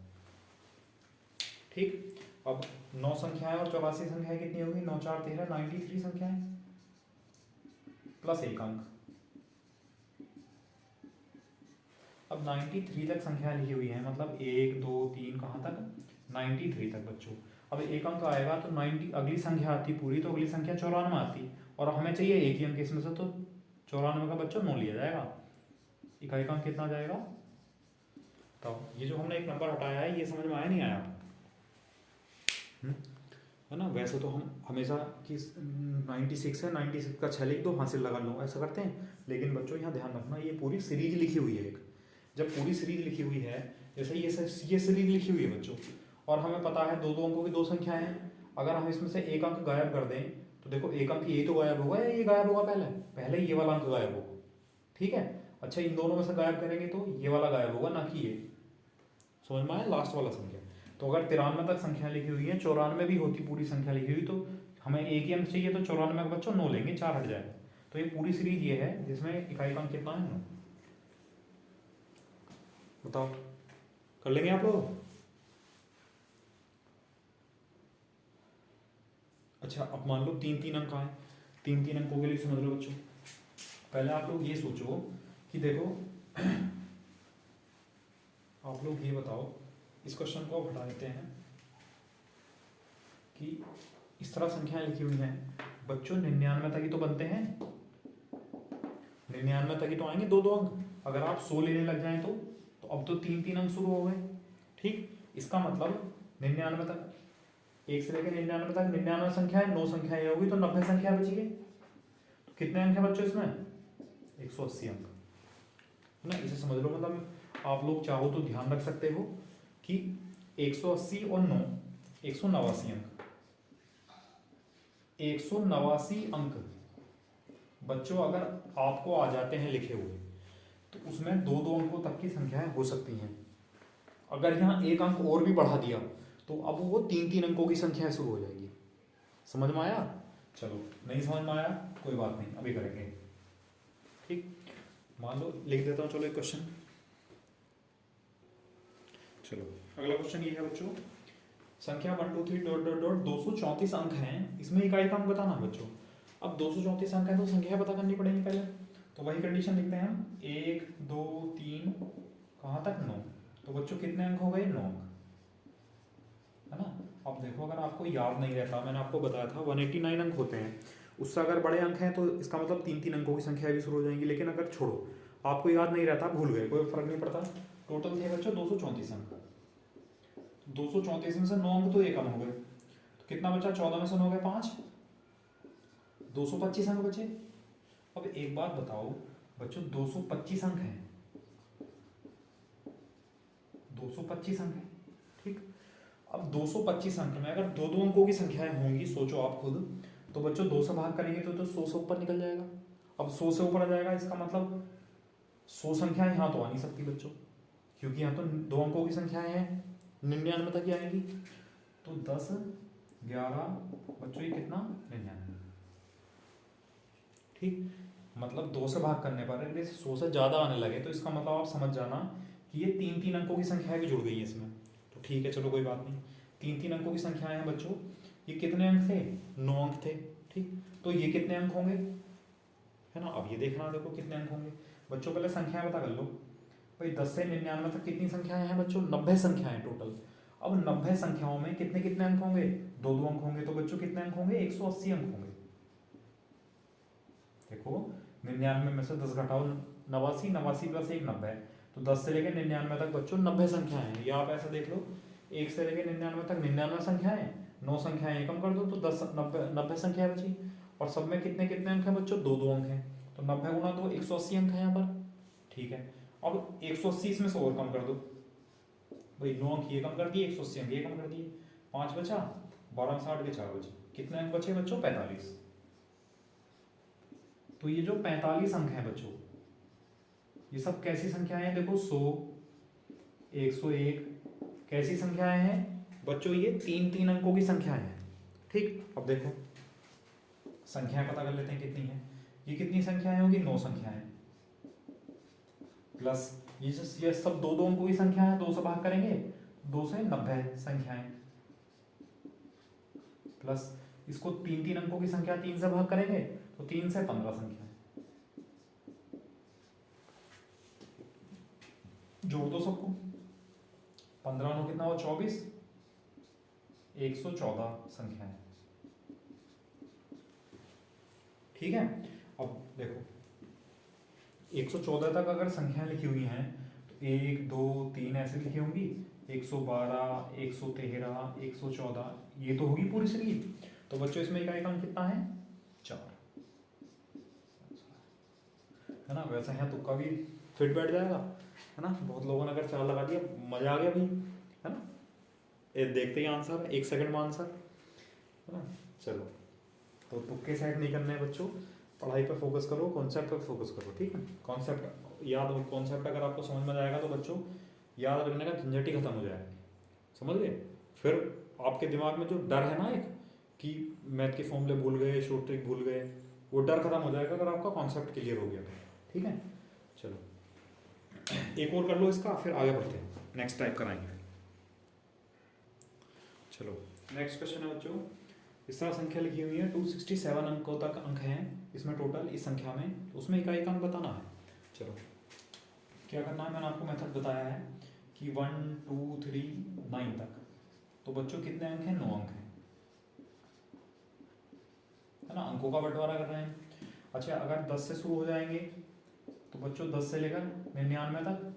ठीक, अब 9 संख्याएं और 84 संख्याएं कितनी होगी? 9 4 13, 93 संख्याएं प्लस 1 अंक। अब 93 तक संख्या लिखी हुई है, मतलब 1 2 3 कहाँ तक? 93 तक बच्चों। अब 1 अंक आएगा तो 90, अगली संख्या आती पूरी, तो अगली संख्या 94 आती, और हमें चाहिए एक ही अंक इसमें से, तो 94 का बच्चों 9 लिया जाएगा। इकाई का अंक कितना जाएगा? तो ये जो हमने एक नंबर हटाया है, ये समझ में आया नहीं आया? है ना। वैसे तो हम हमेशा कि 96 है, 96 का 6 लिख दो, हासिल लगा लो, ऐसा करते हैं। लेकिन बच्चों यहाँ ध्यान रखना, ये पूरी सीरीज लिखी हुई है एक। जब पूरी सीरीज लिखी हुई है, जैसे ये सीरीज लिखी हुई है बच्चों, और हमें पता है दो दो अंकों की दो संख्याएं हैं। अगर हम इसमें से एक अंक गायब कर दें तो देखो एक अंक ये तो गायब होगा या ये गायब होगा, पहले पहले ये वाला अंक गायब होगा, ठीक है। अच्छा, इन दोनों में से गायब करेंगे तो ये वाला गायब होगा, ना कि ये। समझ में आया, लास्ट वाला संख्या। तो अगर 93 तक संख्या लिखी हुई है, 94 भी होती पूरी संख्या लिखी हुई, तो हमें एक ही अंक चाहिए, तो 94 का बच्चों 9 लेंगे, 4 हट जाएगा। तो ये पूरी सीरीज ये है जिसमें इकाई का अंक कितना है, 9। बताओ, कर लेंगे आप लोग? अच्छा, अब मान लो 3 3 अंक आए, 3 3 अंकों के लिए समझ लो बच्चों। पहले आप लोग ये सोचो कि देखो आप लोग ये बताओ, इस क्वेश्चन को हटा देते हैं कि इस तरह संख्याएं लिखी हुई हैं बच्चों, 99 तक ही तो बनते हैं, 99 तक ही तो आएंगे दो दो अंक। अगर आप 100 लेने लग जाएं तो अब तो 3 3 अंक शुरू हो गए, ठीक। इसका मतलब 99 तक, 1 से लेकर 99 तक 99 संख्याएं, 9 संख्याएं होगी तो 90 संख्या बची है। तो कितने अंक है बच्चों इसमें, 180 अंक, है ना। इसे समझ लो, मतलब आप लोग चाहो तो ध्यान रख सकते हो कि 180 और 9, 189 अंक, 189 अंक बच्चों अगर आपको आ जाते हैं लिखे हुए, तो उसमें दो दो अंकों तक की संख्याएं हो सकती हैं। अगर यहाँ एक अंक और भी बढ़ा दिया तो अब वो 3 3 अंकों की संख्याएं शुरू हो जाएगी। समझ में आया? चलो, नहीं समझ में आया कोई बात नहीं, अभी करेंगे, ठीक। मान लो लिख देता हूँ, चलो एक क्वेश्चन। चलो अगला क्वेश्चन ये है बच्चों, संख्या 1 2 3 डॉट डॉट डॉट 234 अंक हैं, इसमें इकाई का अंक बताना बच्चों। अब 234 अंक है तो संख्या पता करनी पड़ेगी पहले, तो वही कंडीशन लिखते हैं हम, 1 2 3 कहाँ तक 9। तो बच्चों कितने अंक हो गए, 9 अंक, है ना। अब देखो, अगर आपको याद नहीं रहता, मैंने आपको बताया था 189 अंक होते हैं, उससे अगर बड़े अंक हैं तो इसका मतलब 3 3 अंकों की संख्या भी शुरू हो जाएंगी। लेकिन अगर छोड़ो, आपको याद नहीं रहता, भूल गए, कोई फर्क नहीं पड़ता। टोटल थे बच्चों 234 अंक, 234 में से 9 अंक तो ये कम हो गए, तो कितना बचा, 14 में से 9 गए 5, 225 अंक बचे। अब एक बात बताओ बच्चों, 225 अंक हैं, 225 अंक है, ठीक। अब 225 अंक में अगर दो दो अंकों की संख्याएं होंगी, सोचो आप खुद, तो बच्चों 2 से भाग करेंगे तो 100 से ऊपर निकल जाएगा। अब 100 से ऊपर आ जाएगा, इसका मतलब 100 संख्याएं यहाँ तो आ नहीं सकती बच्चों, क्योंकि यहाँ तो दो अंकों की संख्याएं हैं, 99 तक ही आएंगी। तो 10 11 बच्चों ये कितना, 99, ठीक। मतलब 2 से भाग करने पर अगर 100 से ज़्यादा आने लगे तो इसका मतलब आप समझ जाना कि ये 3 3 अंकों की संख्याएं भी जुड़ गई है इसमें। तो ठीक है, चलो कोई बात नहीं, 3 3 अंकों की संख्याएं हैं बच्चों। ये कितने अंक थे, 9 अंक थे, ठीक। तो ये कितने अंक होंगे, है ना। अब ये देखना, देखो कितने अंक होंगे बच्चों, पहले संख्याएं पता कर लो भाई। 10 से 99 तक कितनी संख्याएं हैं बच्चों, 90 संख्याएं टोटल। अब 90 संख्याओं में कितने कितने अंक होंगे, दो दो अंक होंगे, तो बच्चों कितने अंक होंगे, 180 अंक होंगे। देखो 99 में से 10 घटाओ 89, 89 प्लस 1 90, तो 10 से लेकर 99 तक बच्चों 90 संख्याएं हैं। या आप ऐसा देख लो, 1 से लेकर 99 तक 99 संख्याएं, 9 संख्याएं कम कर दो तो 10 90 संख्याएं बची। और सब में कितने कितने अंक हैं बच्चों, दो दो अंक हैं, तो 90 गुना 2 180 अंक है यहाँ पर, ठीक है। अब 180 इसमें से और कम कर दो भाई, 9 अंक ये कम कर दिए, 180 अंक ये कम कर दिए, 5 बचा, 12 60 के 4 बचे, कितने अंक बचे बच्चों, 45। तो ये जो 45 अंक हैं बच्चों, ये सब कैसी संख्याएं हैं, देखो 100 101 कैसी संख्याएं हैं बच्चों, ये 3 3 अंकों की संख्याएं हैं, ठीक। अब देखो संख्याएं पता कर लेते हैं कितनी है। ये कितनी संख्याएं होगी, 9 संख्याएं, प्लस ये सब दो दो अंकों की संख्या है, 2 से भाग करेंगे 2 से 90 संख्याएं, प्लस इसको 3 3 अंकों की संख्या 3 से भाग करेंगे तो 3 से 15 संख्याएं, जोड़ दो सबको, 15 9 कितना हुआ, 24, 114 संख्याएं, ठीक है। अब देखो 114 तक अगर संख्याएं लिखी हुई हैं तो 1 2 3 ऐसे लिखी होंगी, 112, 113, 114, ये तो होगी पूरी सीरीज। तो बच्चों इसमें इकाई काउंट कितना है? 4, है ना। वैसे यहाँ तुक्का भी फिट बैठ जाएगा, है ना। बहुत लोगों ने अगर 4 लगा दिया, मजा आ गया भाई, है ना। ये देखते ही आंसर, 1 सेकंड में आंसर, है ना। चलो, तो तुक्के सेट नहीं करने हैं बच्चों, पढ़ाई पे फोकस करो, कॉन्सेप्ट पे फोकस करो, ठीक है। कॉन्सेप्ट याद हो, कॉन्सेप्ट अगर आपको समझ में आएगा तो बच्चों याद रखने का झंझट ही खत्म हो जाएगा, समझ गए। फिर आपके दिमाग में जो डर है ना एक, कि मैथ के फॉर्मूले भूल गए, शॉर्ट ट्रिक भूल गए, वो डर खत्म हो जाएगा अगर आपका कॉन्सेप्ट क्लियर हो गया तो, ठीक है। चलो एक और कर लो इसका, फिर आगे बढ़ते हैं, नेक्स्ट टाइप कराएंगे। चलो नेक्स्ट क्वेश्चन है बच्चों, इस तरह संख्या लिखी हुई है, 267 अंकों तक अंक हैं इसमें टोटल, इस संख्या में, उसमें इकाई का अंक बताना है। चलो क्या करना है, मैंने आपको मेथड बताया है कि 1 2 3 9 तक, तो बच्चों कितने अंक हैं? 9 अंक हैं, है ना। अंकों का बंटवारा कर रहे हैं। अच्छा, अगर 10 से शुरू हो जाएंगे तो बच्चों 10 से लेकर 99 तक,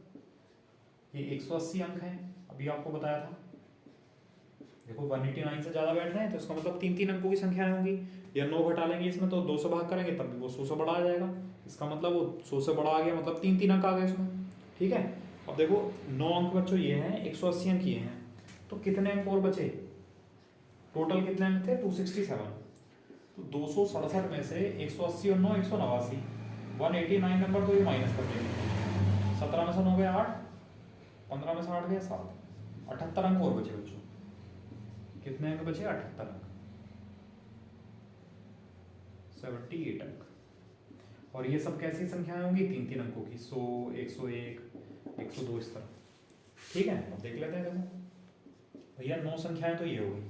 ये 180 अंक हैं, अभी आपको बताया था। देखो 189 से ज़्यादा बैठ रहे हैं तो इसका मतलब 3 अंकों की संख्याएं होंगी, या 9 घटा लेंगे इसमें तो 2 से भाग करेंगे तब भी वो 100 से बड़ा आ जाएगा, इसका मतलब वो 100 से बड़ा आ गया, मतलब 3 अंक आ गए इसमें, ठीक है। अब देखो 9 अंक बच्चों ये हैं, 180 अंक ये हैं, तो कितने अंक और बचे? टोटल कितने अंक थे? 267, तो 267 में से 180 और 9 189, 189 नंबर तो ये माइनस कर देंगे, 17 में से 9 गया 8, 15 में से 8 गया 7, 78 अंक और बचे बच्चों। कितने अंक बचे? 78 अंक, 78 अंक। और ये सब कैसी संख्याएं होंगी? 3 अंकों की, 100, 101, 102, इस तरह, ठीक है। अब देख लेते हैं, देखो भैया 9 संख्याएं तो ये हो गई,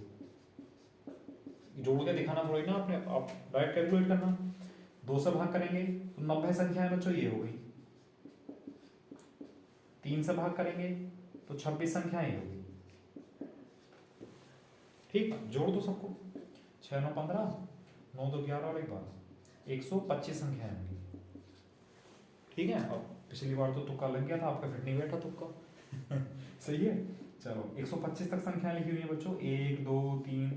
जोड़ के दिखाना थोड़ी ना आपने, आप डायरेक्ट कैलकुलेट करना, 2 से भाग करेंगे तो 90 संख्याएं बच्चों ये हो गई, 3 से भाग करेंगे तो 26 संख्याएं ये होगी, ठीक। जोड़ दो सबको, 6 9 15, 9 2 11 और 1 12, 125 संख्याएं होंगी, ठीक है। अब पिछली बार तो तुक्का लग गया था, आपका फिट नहीं बैठा तुक्का सही है। चलो 125 तक संख्याएं लिखी हुई है बच्चों, 1 2 3,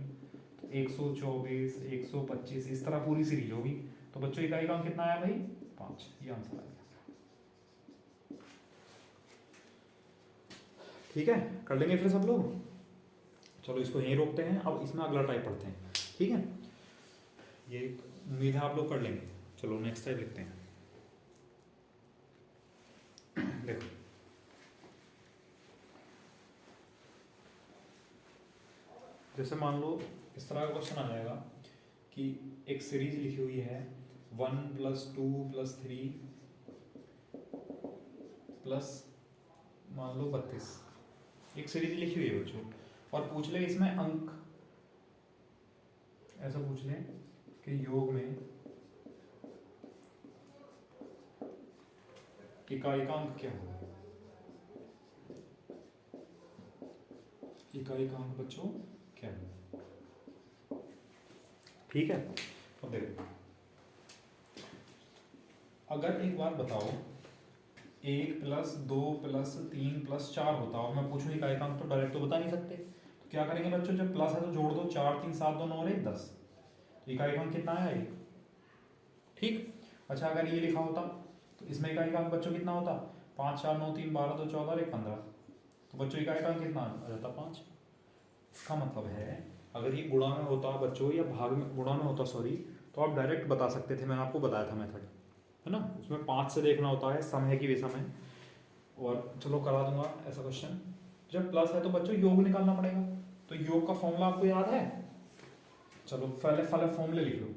124, 125, इस तरह पूरी सीरीज होगी। तो बच्चों इकाई का अंक कितना आया भाई? 5, ये आंसर आ गया, ठीक है। कर लेंगे फिर सब लोग। चलो इसको यहीं रोकते हैं, अब इसमें अगला टाइप पढ़ते हैं, ठीक है। ये उम्मीद है आप लोग कर लेंगे। चलो नेक्स्ट टाइप लिखते हैं। देखो जैसे मान लो इस तरह का क्वेश्चन आ जाएगा कि एक सीरीज लिखी हुई है 1 + 2 + 3 प्लस मान लो 32, एक सीरीज लिखी हुई है बच्चों, और पूछ ले इसमें अंक, ऐसा पूछ ले कि योग में इकाई का अंक क्या होगा, इकाई का अंक बच्चों क्या है, ठीक है। अब देखो अगर एक बात बताओ 1 + 2 + 3 + 4 होता और मैं पूछूं इकाई का अंक, तो डायरेक्ट तो बता नहीं सकते, तो क्या करेंगे बच्चों, जब प्लस है तो जोड़ दो, 4 3 7 2 9 और 1 10, तो इकाई का अंक कितना आया? 1, ठीक। अच्छा अगर ये लिखा होता तो इसमें इकाई का अंक बच्चों कितना होता? 5 4 9 3 12 2 14 और 1 15, तो बच्चों इकाई का अंक कितना आ जाता? 5। इसका मतलब है अगर ये गुणा में होता बच्चों, या भाग में, गुणा में होता सॉरी, तो आप डायरेक्ट बता सकते थे, मैंने आपको बताया था मेथड, है ना। उसमें 5 से देखना होता है, सम है कि विषम है, और चलो करा दूंगा ऐसा क्वेश्चन। जब प्लस है तो बच्चों योग निकालना पड़ेगा, तो योग का फॉर्मूला आपको याद है? चलो पहले फॉर्मूले लिख लो।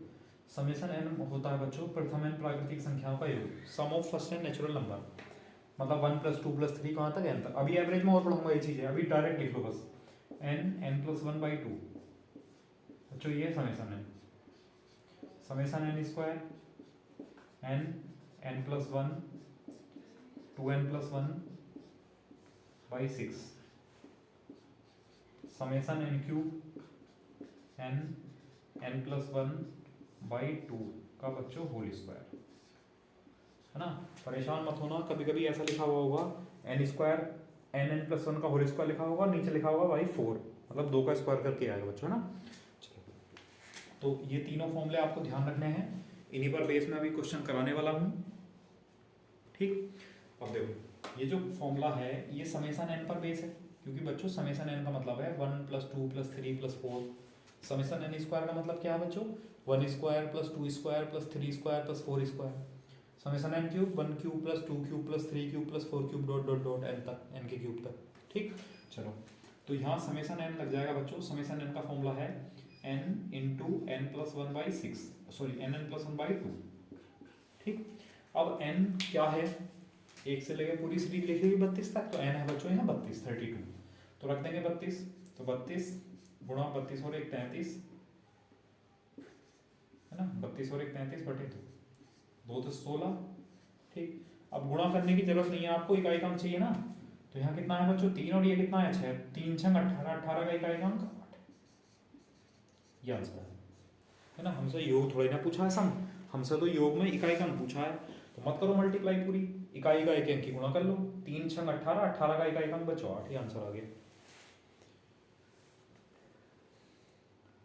समेशन n होता है बच्चों प्रथम n प्राकृतिक संख्याओं का योग, sum of first n natural number, मतलब 1 + 2 + 3 कहाँ तक? n तक। अभी एवरेज में और पढ़ूंगा ये चीज़ है, अभी डायरेक्ट लिख लो बस, n + 1/2 बच्चों, ये समेशन है, summation n² n + 1 2n + 1/6 summation n³ n + 1/2 का बच्चों होल स्क्वायर, है ना। परेशान मत होना, कभी कभी ऐसा लिखा हुआ होगा n² N N plus one का होल स्क्वायर लिखा होगा, नीचे लिखा होगा बाई 4, मतलब 2 का स्क्वायर करके आएगा बच्चों, है ना। चलो, तो ये तीनों फॉर्मूले आपको ध्यान रखने हैं, इन्हीं पर बेस में अभी क्वेश्चन कराने वाला हूँ। ठीक, अब देखो ये जो फॉर्मूला है ये समेसन एन पर बेस है, क्योंकि बच्चों समेसन एन का मतलब है 1 + 2 + 3 + 4। समेसन एन स्क्वायर का मतलब क्या है बच्चों, 1 square + 2 square + 3 square + 4 square. Summation N cube 1 cube + 2 cube + 3 cube + 4 cube dot dot dot N तक, एन के क्यूब तक। ठीक, चलो तो यहाँ समेसन एन लग जाएगा बच्चों। समेसन एन का फॉर्मूला है n × n + 1/6, sorry n n + 1/2। ठीक, अब n क्या है, एक से लेकर पूरी सीरीज लिखी हुई 32 तक, तो n है बच्चों यहाँ 32, 32, तो रख देंगे 32, तो 32 गुणा 32 और 1 33, है ना, 32 और 1 33 बटे 2, 2 तो 16। ठीक, अब गुणा करने की जरूरत नहीं है आपको, इकाई अंक चाहिए ना, तो यहाँ कितना है बच्चों 3 और ये कितना है 6, 3 × 18, 18 का इकाई अंक 8, ये आंसर है ना। हमसे योग थोड़ी ना पूछा है सम, हमसे तो योग में इकाई अंक पूछा है, तो मत करो मल्टीप्लाई पूरी, इकाई का एक अंक की गुणा कर लो, 3 × 18, 18 का इकाई अंक बच्चों 8, ही आंसर आ गया।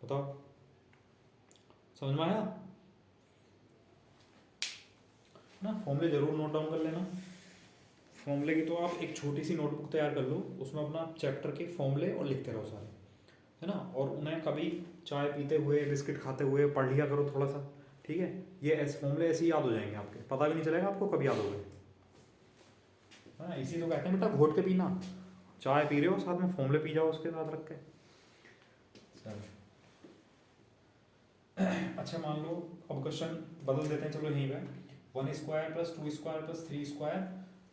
बताओ समझ में आया ना। फॉर्मूले जरूर नोट डाउन कर लेना, फॉर्मूले की तो आप एक छोटी सी नोटबुक तैयार कर लो, उसमें अपना चैप्टर के फॉर्मूले और लिखते रहो सारे, है ना, और उन्हें कभी चाय पीते हुए बिस्किट खाते हुए पढ़ लिया करो थोड़ा सा। ठीक है, ये ऐसे फॉर्मूले ऐसे ही याद हो जाएंगे आपके, पता भी नहीं चलेगा आपको कब याद हो गए, है ना। इसी तो कहते हैं बेटा घोट के पीना, चाय पी रहे हो साथ में फॉर्मूले पी जाओ उसके साथ रख के। अच्छा मान लो अब क्वेश्चन बदल देते हैं, चलो यहीं पे 1 स्क्वायर + 2 स्क्वायर + 3 स्क्वायर,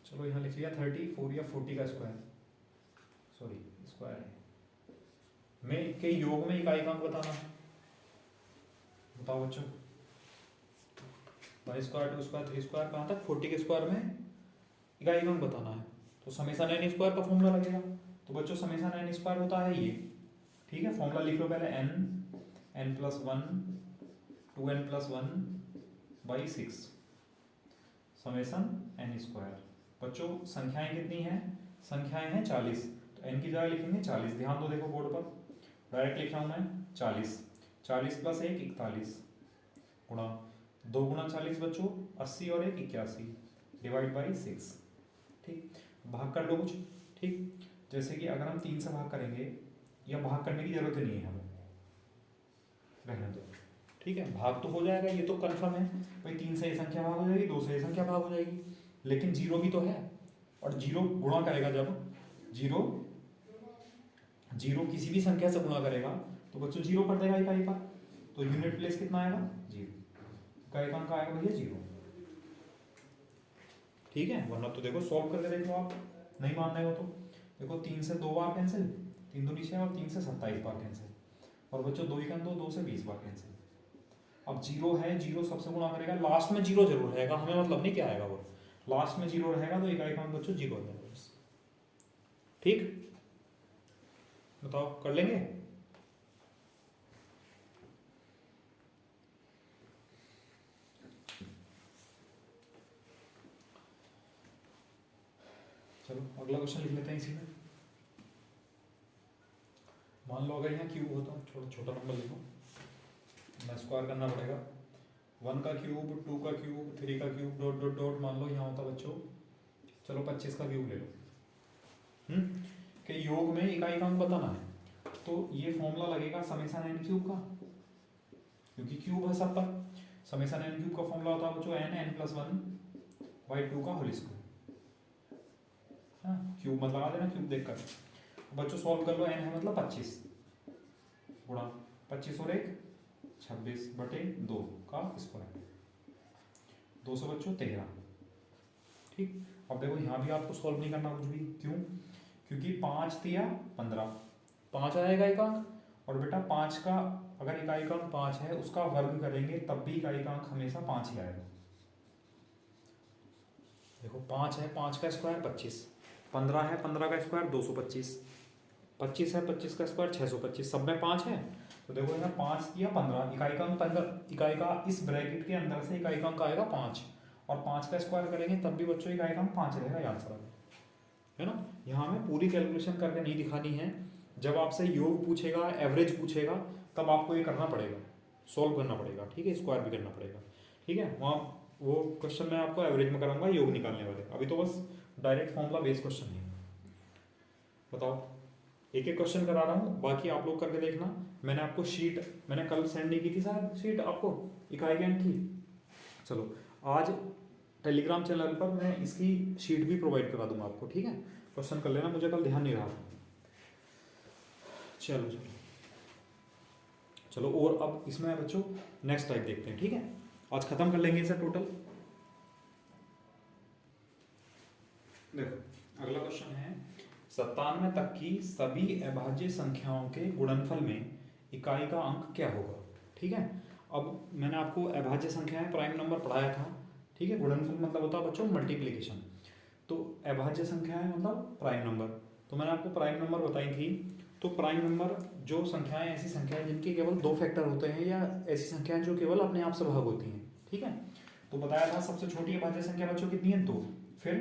चलो यहाँ लिख लिया 34 या 40 का स्क्वायर, सॉरी स्क्वायर है, में के योग में इकाई अंक बताना। बताओ बच्चों, 1 स्क्वायर 2 स्क्वायर 3 स्क्वायर कहाँ तक, 40 के स्क्वायर में इकाई अंक बताना है, तो समेसन एन स्क्वायर का फॉर्मूला लगेगा। तो बच्चों समेसन एन स्क्वायर होता है ये, ठीक है, फॉर्मूला लिख लो पहले, n + 1 2n + 1/6 summation N square. बच्चों संख्याएं कितनी हैं, संख्याएं हैं 40, तो n की जगह लिखेंगे 40, ध्यान दो देखो बोर्ड पर, डायरेक्ट लिख रहा हूँ मैं 40, 40 + 1 41, गुणा 2 × 40 बच्चों 80 और 1 81, /6। ठीक, भाग कर लो कुछ। ठीक, जैसे कि अगर हम 3 से भाग करेंगे, या भाग करने की जरूरत ही नहीं है हमें, रहने दो। ठीक है, भाग तो हो जाएगा, ये तो कंफर्म है भाई, 3 से ये संख्या भाग हो जाएगी, 2 से ये संख्या भाग हो जाएगी, लेकिन 0 भी तो है, और 0 गुणा करेगा जब 0 किसी भी संख्या से गुणा करेगा तो बच्चों 0 कर देगा इकाई पर, तो यूनिट प्लेस कितना आएगा 0, इकाई का अंक आएगा भैया 0। ठीक है, वरना तो देखो सॉल्व करके देखो आप, नहीं मान रहे हो तो देखो 3 से 2 बार कैंसिल, 3 दूनी 6 और 3 से 27 बार कैंसिल, और बच्चों 2 1 2 से 20 बार कैंसिल। अब 0 है, 0 सबसे गुणा करेगा, लास्ट में 0 जरूर रहेगा, हमें मतलब नहीं क्या आएगा वो, लास्ट में 0 रहेगा तो इकाई का अंक बच्चों 0 हो जाएगा बस। ठीक, बताओ कर लेंगे। चलो अगला क्वेश्चन लिख लेते हैं इसी में। मान लो अगर यहाँ क्यूब होता, छोटा छोटा नंबर लिखो, मैं स्क्वायर करना पड़ेगा, 1 का क्यूब 2 का क्यूब 3 का क्यूब डॉट डॉट डॉट, मान लो यहाँ होता बच्चों, चलो 25 का क्यूब ले लो, के योग में इकाई का अंक बताना है, तो ये फॉर्मूला लगेगा समेसन एन क्यूब का, क्योंकि क्यूब है सब पर, समेसन एन क्यूब का फॉर्मूला होता है बच्चों n + 1/2 का होल स्क्वायर, क्यूब मत लगा देना, क्यूब देखकर बच्चों सॉल्व कर लो, n है मतलब 25 गुणा 25 और 1 26 बटे 2 का स्क्वायर, 2 से बच्चों 13। ठीक, अब देखो यहाँ भी आपको सॉल्व नहीं करना कुछ भी, क्यों, क्योंकि 5 दिया 15, 5 आएगा इकाई अंक, और बेटा 5 का अगर इकाई का अंक 5 है उसका वर्ग करेंगे तब भी इकाई का अंक हमेशा 5 ही आएगा। देखो 5 है, 5 का स्क्वायर 25, 15 है, 15 का स्क्वायर 225, 25 है, 25 का स्क्वायर 625, सब में 5 है, तो देखो यहाँ 5 या 15, इकाई का अंक 15, इकाई का इस ब्रैकेट के अंदर से इकाई का अंक आएगा 5, और 5 का स्क्वायर करेंगे तब भी बच्चों इकाई का अंक 5 रहेगा, आंसर आ गया। है ना। यहाँ हमें पूरी कैलकुलेशन करके नहीं दिखानी है, जब आपसे योग पूछेगा, एवरेज पूछेगा, तब आपको ये करना पड़ेगा, सॉल्व करना पड़ेगा, ठीक है, स्क्वायर भी करना पड़ेगा, ठीक है। वहाँ वो क्वेश्चन मैं आपको एवरेज में कराऊंगा योग निकालने वाले, अभी तो बस डायरेक्ट फॉर्मूला बेस्ड क्वेश्चन है। बताओ, एक एक क्वेश्चन करा रहा हूँ, बाकी आप लोग करके देखना। मैंने आपको शीट, मैंने कल सेंड नहीं की थी शायद शीट आपको इकाई ज्ञान की, चलो आज टेलीग्राम चैनल पर मैं इसकी शीट भी प्रोवाइड करा दूंगा आपको, ठीक है। क्वेश्चन कर लेना, मुझे कल ध्यान नहीं रहा। चलो चलो चलो, और अब इसमें बच्चों नेक्स्ट टाइप देखते हैं, ठीक है। आज खत्म कर लेंगे इसे टोटल। देखो अगला क्वेश्चन है, 97 तक की सभी अभाज्य संख्याओं के गुणनफल में इकाई का अंक क्या होगा, ठीक है। अब मैंने आपको अभाज्य संख्याएं प्राइम नंबर पढ़ाया था, ठीक है। गुणनफल मतलब होता है बच्चों मल्टीप्लीकेशन, तो अभाज्य संख्याएं मतलब प्राइम नंबर। तो मैंने आपको प्राइम नंबर बताई थी, तो प्राइम नंबर जो संख्याएं, ऐसी संख्याएं जिनके केवल दो फैक्टर होते हैं, या ऐसी संख्याएं जो केवल अपने आप से भाग होती हैं, ठीक है। तो बताया था सबसे छोटी अभाज्य संख्या बच्चों कितनी है, 2, फिर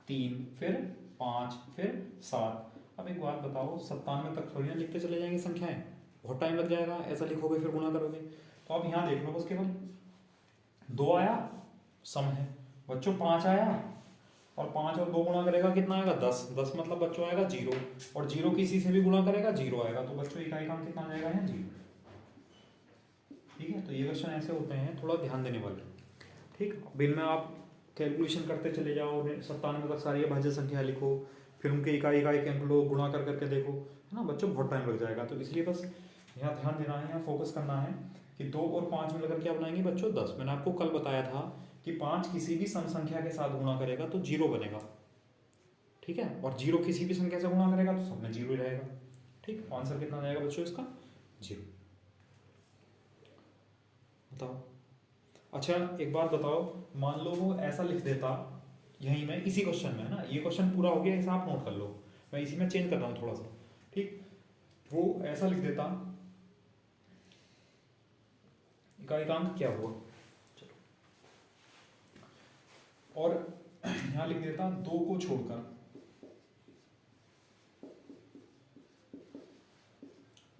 3, फिर 5, फिर 7। अब एक बात बताओ, 97 तक थोड़ी ना लिखते चले जाएंगे संख्याएं, बहुत टाइम लग जाएगा, ऐसा लिखोगे फिर गुणा करोगे। तो अब यहाँ देख लो, बस केवल 2 आया, सम है बच्चों, 5 आया, और 5 और 2 गुणा करेगा कितना आएगा, 10। 10 मतलब बच्चों आएगा 0, और 0 किसी से भी गुणा करेगा 0 आएगा, तो बच्चों इकाई का अंक कितना आ जाएगा यहाँ, 0, ठीक है। तो ये क्वेश्चन ऐसे होते हैं, थोड़ा ध्यान देने वाले, ठीक। बिन में आप कैलकुलेशन करते चले जाओ, 97 तक सारी अभाज्य संख्या लिखो, फिर उनके इकाई इकाई के अंक लो, गुणा कर करके देखो, है ना बच्चों, बहुत टाइम लग जाएगा। तो इसलिए बस यहाँ ध्यान देना है, यहाँ फोकस करना है कि 2 और 5 मिलकर क्या बनाएंगे बच्चों, 10। मैंने आपको कल बताया था कि 5 किसी भी सम संख्या के साथ गुणा करेगा तो 0 बनेगा, ठीक है, और 0 किसी भी संख्या से गुणा करेगा तो सब में 0 ही रहेगा, ठीक। आंसर कितना आ जाएगा बच्चों इसका, 0। बताओ, अच्छा एक बात बताओ, मान लो वो ऐसा लिख देता, यहीं में इसी क्वेश्चन में, है ना, ये क्वेश्चन पूरा हो गया, ऐसा आप नोट कर लो, मैं इसी में चेंज कर रहा हूँ थोड़ा सा, ठीक। वो ऐसा लिख देता, इकाई का अंक क्या हुआ, चलो, और यहाँ लिख देता 2 को छोड़कर,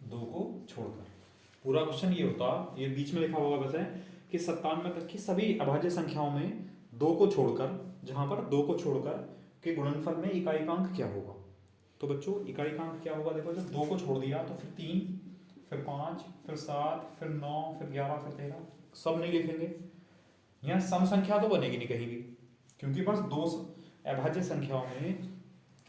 2 को छोड़कर। पूरा क्वेश्चन ये होता, ये बीच में लिखा होगा वैसे कि 97 तक की सभी अभाज्य संख्याओं में 2 को छोड़कर, जहां पर 2 को छोड़कर के गुणनफल में इकाई का अंक क्या होगा। तो बच्चों इकाई का अंक क्या होगा, देखो जब 2 को छोड़ दिया तो फिर 3, फिर 5, फिर 7, फिर 9, फिर 11, फिर 13, सब नहीं लिखेंगे। यहाँ सम संख्या तो बनेगी नहीं कहीं भी, क्योंकि बस 2 अभाज्य संख्याओं में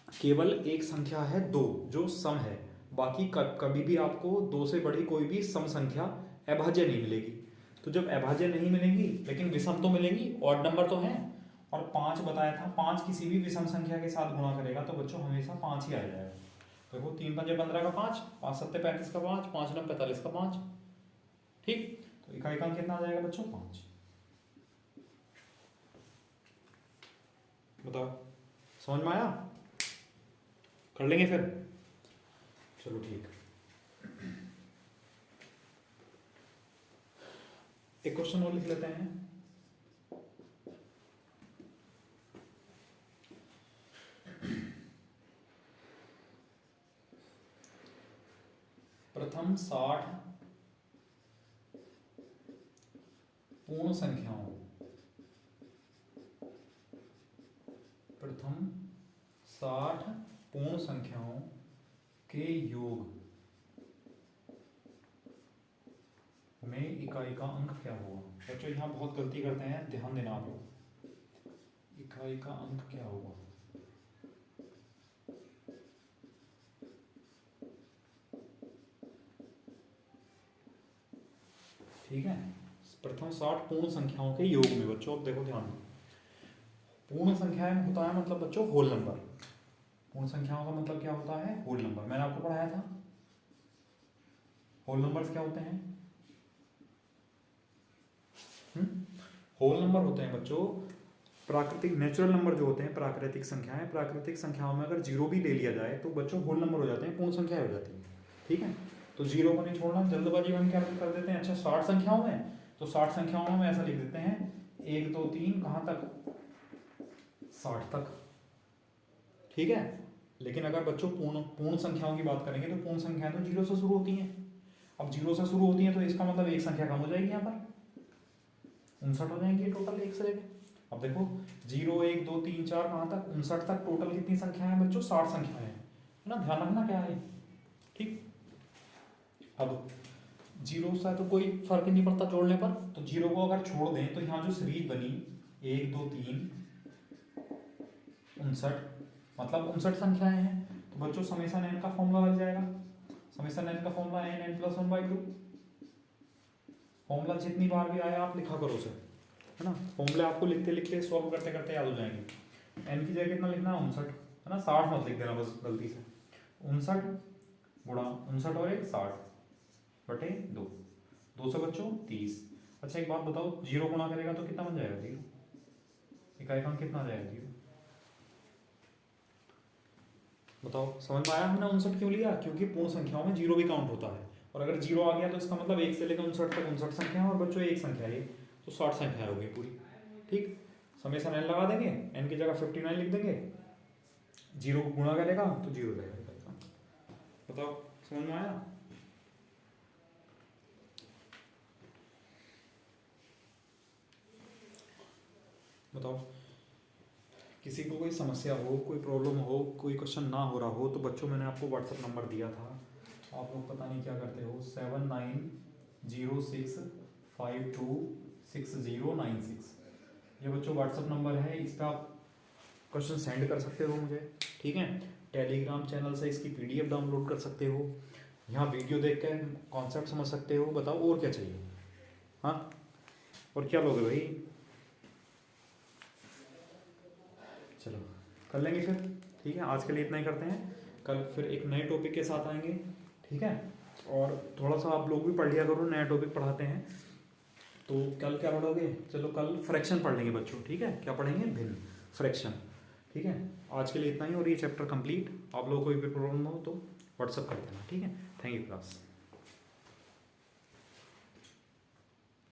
केवल एक संख्या है 2 जो सम है, बाकी कभी भी आपको 2 से बड़ी कोई भी सम संख्या अभाज्य नहीं मिलेगी। तो जब अभाज्य नहीं मिलेंगी लेकिन विषम तो मिलेंगी, ऑड नंबर तो हैं, और 5 बताया था, 5 किसी भी विषम संख्या के साथ गुणा करेगा तो बच्चों हमेशा 5 ही आ जाएगा। देखो 3 पंजे 15 का 5, 5 सत्ते 35 का 5, 5 9 45 का 5, ठीक। तो इकाई का अंक कितना आ जाएगा बच्चों, 5। बताओ समझ में आया, कर लेंगे फिर, चलो ठीक। एक क्वेश्चन और लिख लेते हैं, प्रथम 60 पूर्ण संख्याओं, प्रथम 60 पूर्ण संख्याओं के योग में इकाई का अंक क्या होगा। बच्चों यहाँ बहुत गलती करते हैं, ध्यान देना आप लोग, इकाई का अंक क्या होगा, ठीक है। प्रथम 60 पूर्ण संख्याओं के योग में बच्चों, अब देखो ध्यान, पूर्ण संख्याएं होता है मतलब बच्चों होल नंबर, पूर्ण संख्याओं का मतलब क्या होता है, होल नंबर। मैंने आपको पढ़ाया था होल नंबर्स क्या होते हैं, होल नंबर होते हैं बच्चों प्राकृतिक, नेचुरल नंबर जो होते हैं प्राकृतिक संख्याएं, प्राकृतिक संख्याओं में अगर 0 भी ले लिया जाए तो बच्चों होल नंबर हो जाते हैं, पूर्ण संख्या हो जाती है, ठीक है। तो 0 को नहीं छोड़ना, जल्दबाजी में हम क्या कर देते हैं, अच्छा 60 संख्याओं में, तो 60 संख्याओं में हम ऐसा लिख देते हैं 1 2 3 कहाँ तक, 60 तक, ठीक है। लेकिन अगर बच्चों पूर्ण पूर्ण संख्याओं की बात करेंगे तो पूर्ण संख्याएं तो जीरो से शुरू होती हैं। अब जीरो से शुरू होती हैं तो इसका मतलब एक संख्या कम हो जाएगी, यहाँ पर 59 हो जाएंगी टोटल एक से लेके। अब देखो 0 1 2 3 4 कहाँ तक 59 तक टोटल कितनी संख्याएं हैं बच्चों, 60 संख्याएं हैं, है ना, ध्यान रखना क्या है। ठीक, अब जीरो से तो कोई फर्क नहीं पड़ता जोड़ने पर, तो जीरो को अगर छोड़ दें तो यहाँ जो सीरीज बनी 1 2 3 59, मतलब 59 संख्याएं हैं। तो बच्चों समेसन एन का फॉर्मूला लग जाएगा। समेसन एन का formula N N plus 1/2। Formula जितनी बार भी आया आप लिखा करो उसे, है ना, फॉर्मूले आपको लिखते लिखते सॉल्व करते करते याद हो जाएंगे। एन की जगह कितना लिखना है 59, है ना, 60 मत लिख देना बस गलती से। 59 गुणा 59 और 1 60 बटे 2, 2 से बच्चों 30। अच्छा एक बात बताओ, जीरो गुणा करेगा तो कितना बन जाएगा, जीरो इकाई अंक कितना आ जाएगा, जीरो बताओ। समझ में आया हमने 59 क्यों लिया, क्योंकि पूर्ण संख्याओं में जीरो भी काउंट होता है, और अगर जीरो आ गया तो इसका मतलब 1 से लेकर 59 तक 59 संख्या है, और बच्चों एक संख्या है तो 60 संख्या होगी पूरी। ठीक, समेसन एन लगा देंगे, एन की जगह 59 लिख देंगे, जीरो को गुणा करेगा तो जीरो रहेगा। बताओ समझ में आया। बताओ किसी को कोई समस्या हो, कोई प्रॉब्लम हो, कोई क्वेश्चन ना हो रहा हो तो बच्चों मैंने आपको व्हाट्सएप नंबर दिया था, आप लोग पता नहीं क्या करते हो, 7906526096। ये बच्चों व्हाट्सएप नंबर है, इस पर आप क्वेश्चन सेंड कर सकते हो मुझे, ठीक है। टेलीग्राम चैनल से इसकी PDF डाउनलोड कर सकते हो, यहाँ वीडियो देख कर कॉन्सेप्ट समझ सकते हो। बताओ और क्या चाहिए, हाँ और क्या लोगे भाई। चलो कर लेंगे फिर, ठीक है, आज के लिए इतना ही करते हैं, कल फिर एक नए टॉपिक के साथ आएंगे, ठीक है। और थोड़ा सा आप लोग भी पढ़ लिया करो, नया टॉपिक पढ़ाते हैं। तो कल क्या पढ़ोगे, चलो कल फ्रैक्शन पढ़ लेंगे बच्चों, ठीक है, क्या पढ़ेंगे, भिन्न, फ्रैक्शन, ठीक है। आज के लिए इतना ही, और ये चैप्टर कंप्लीट। आप लोगों को कोई भी प्रॉब्लम हो तो व्हाट्सअप कर देना, ठीक है। Thank you class.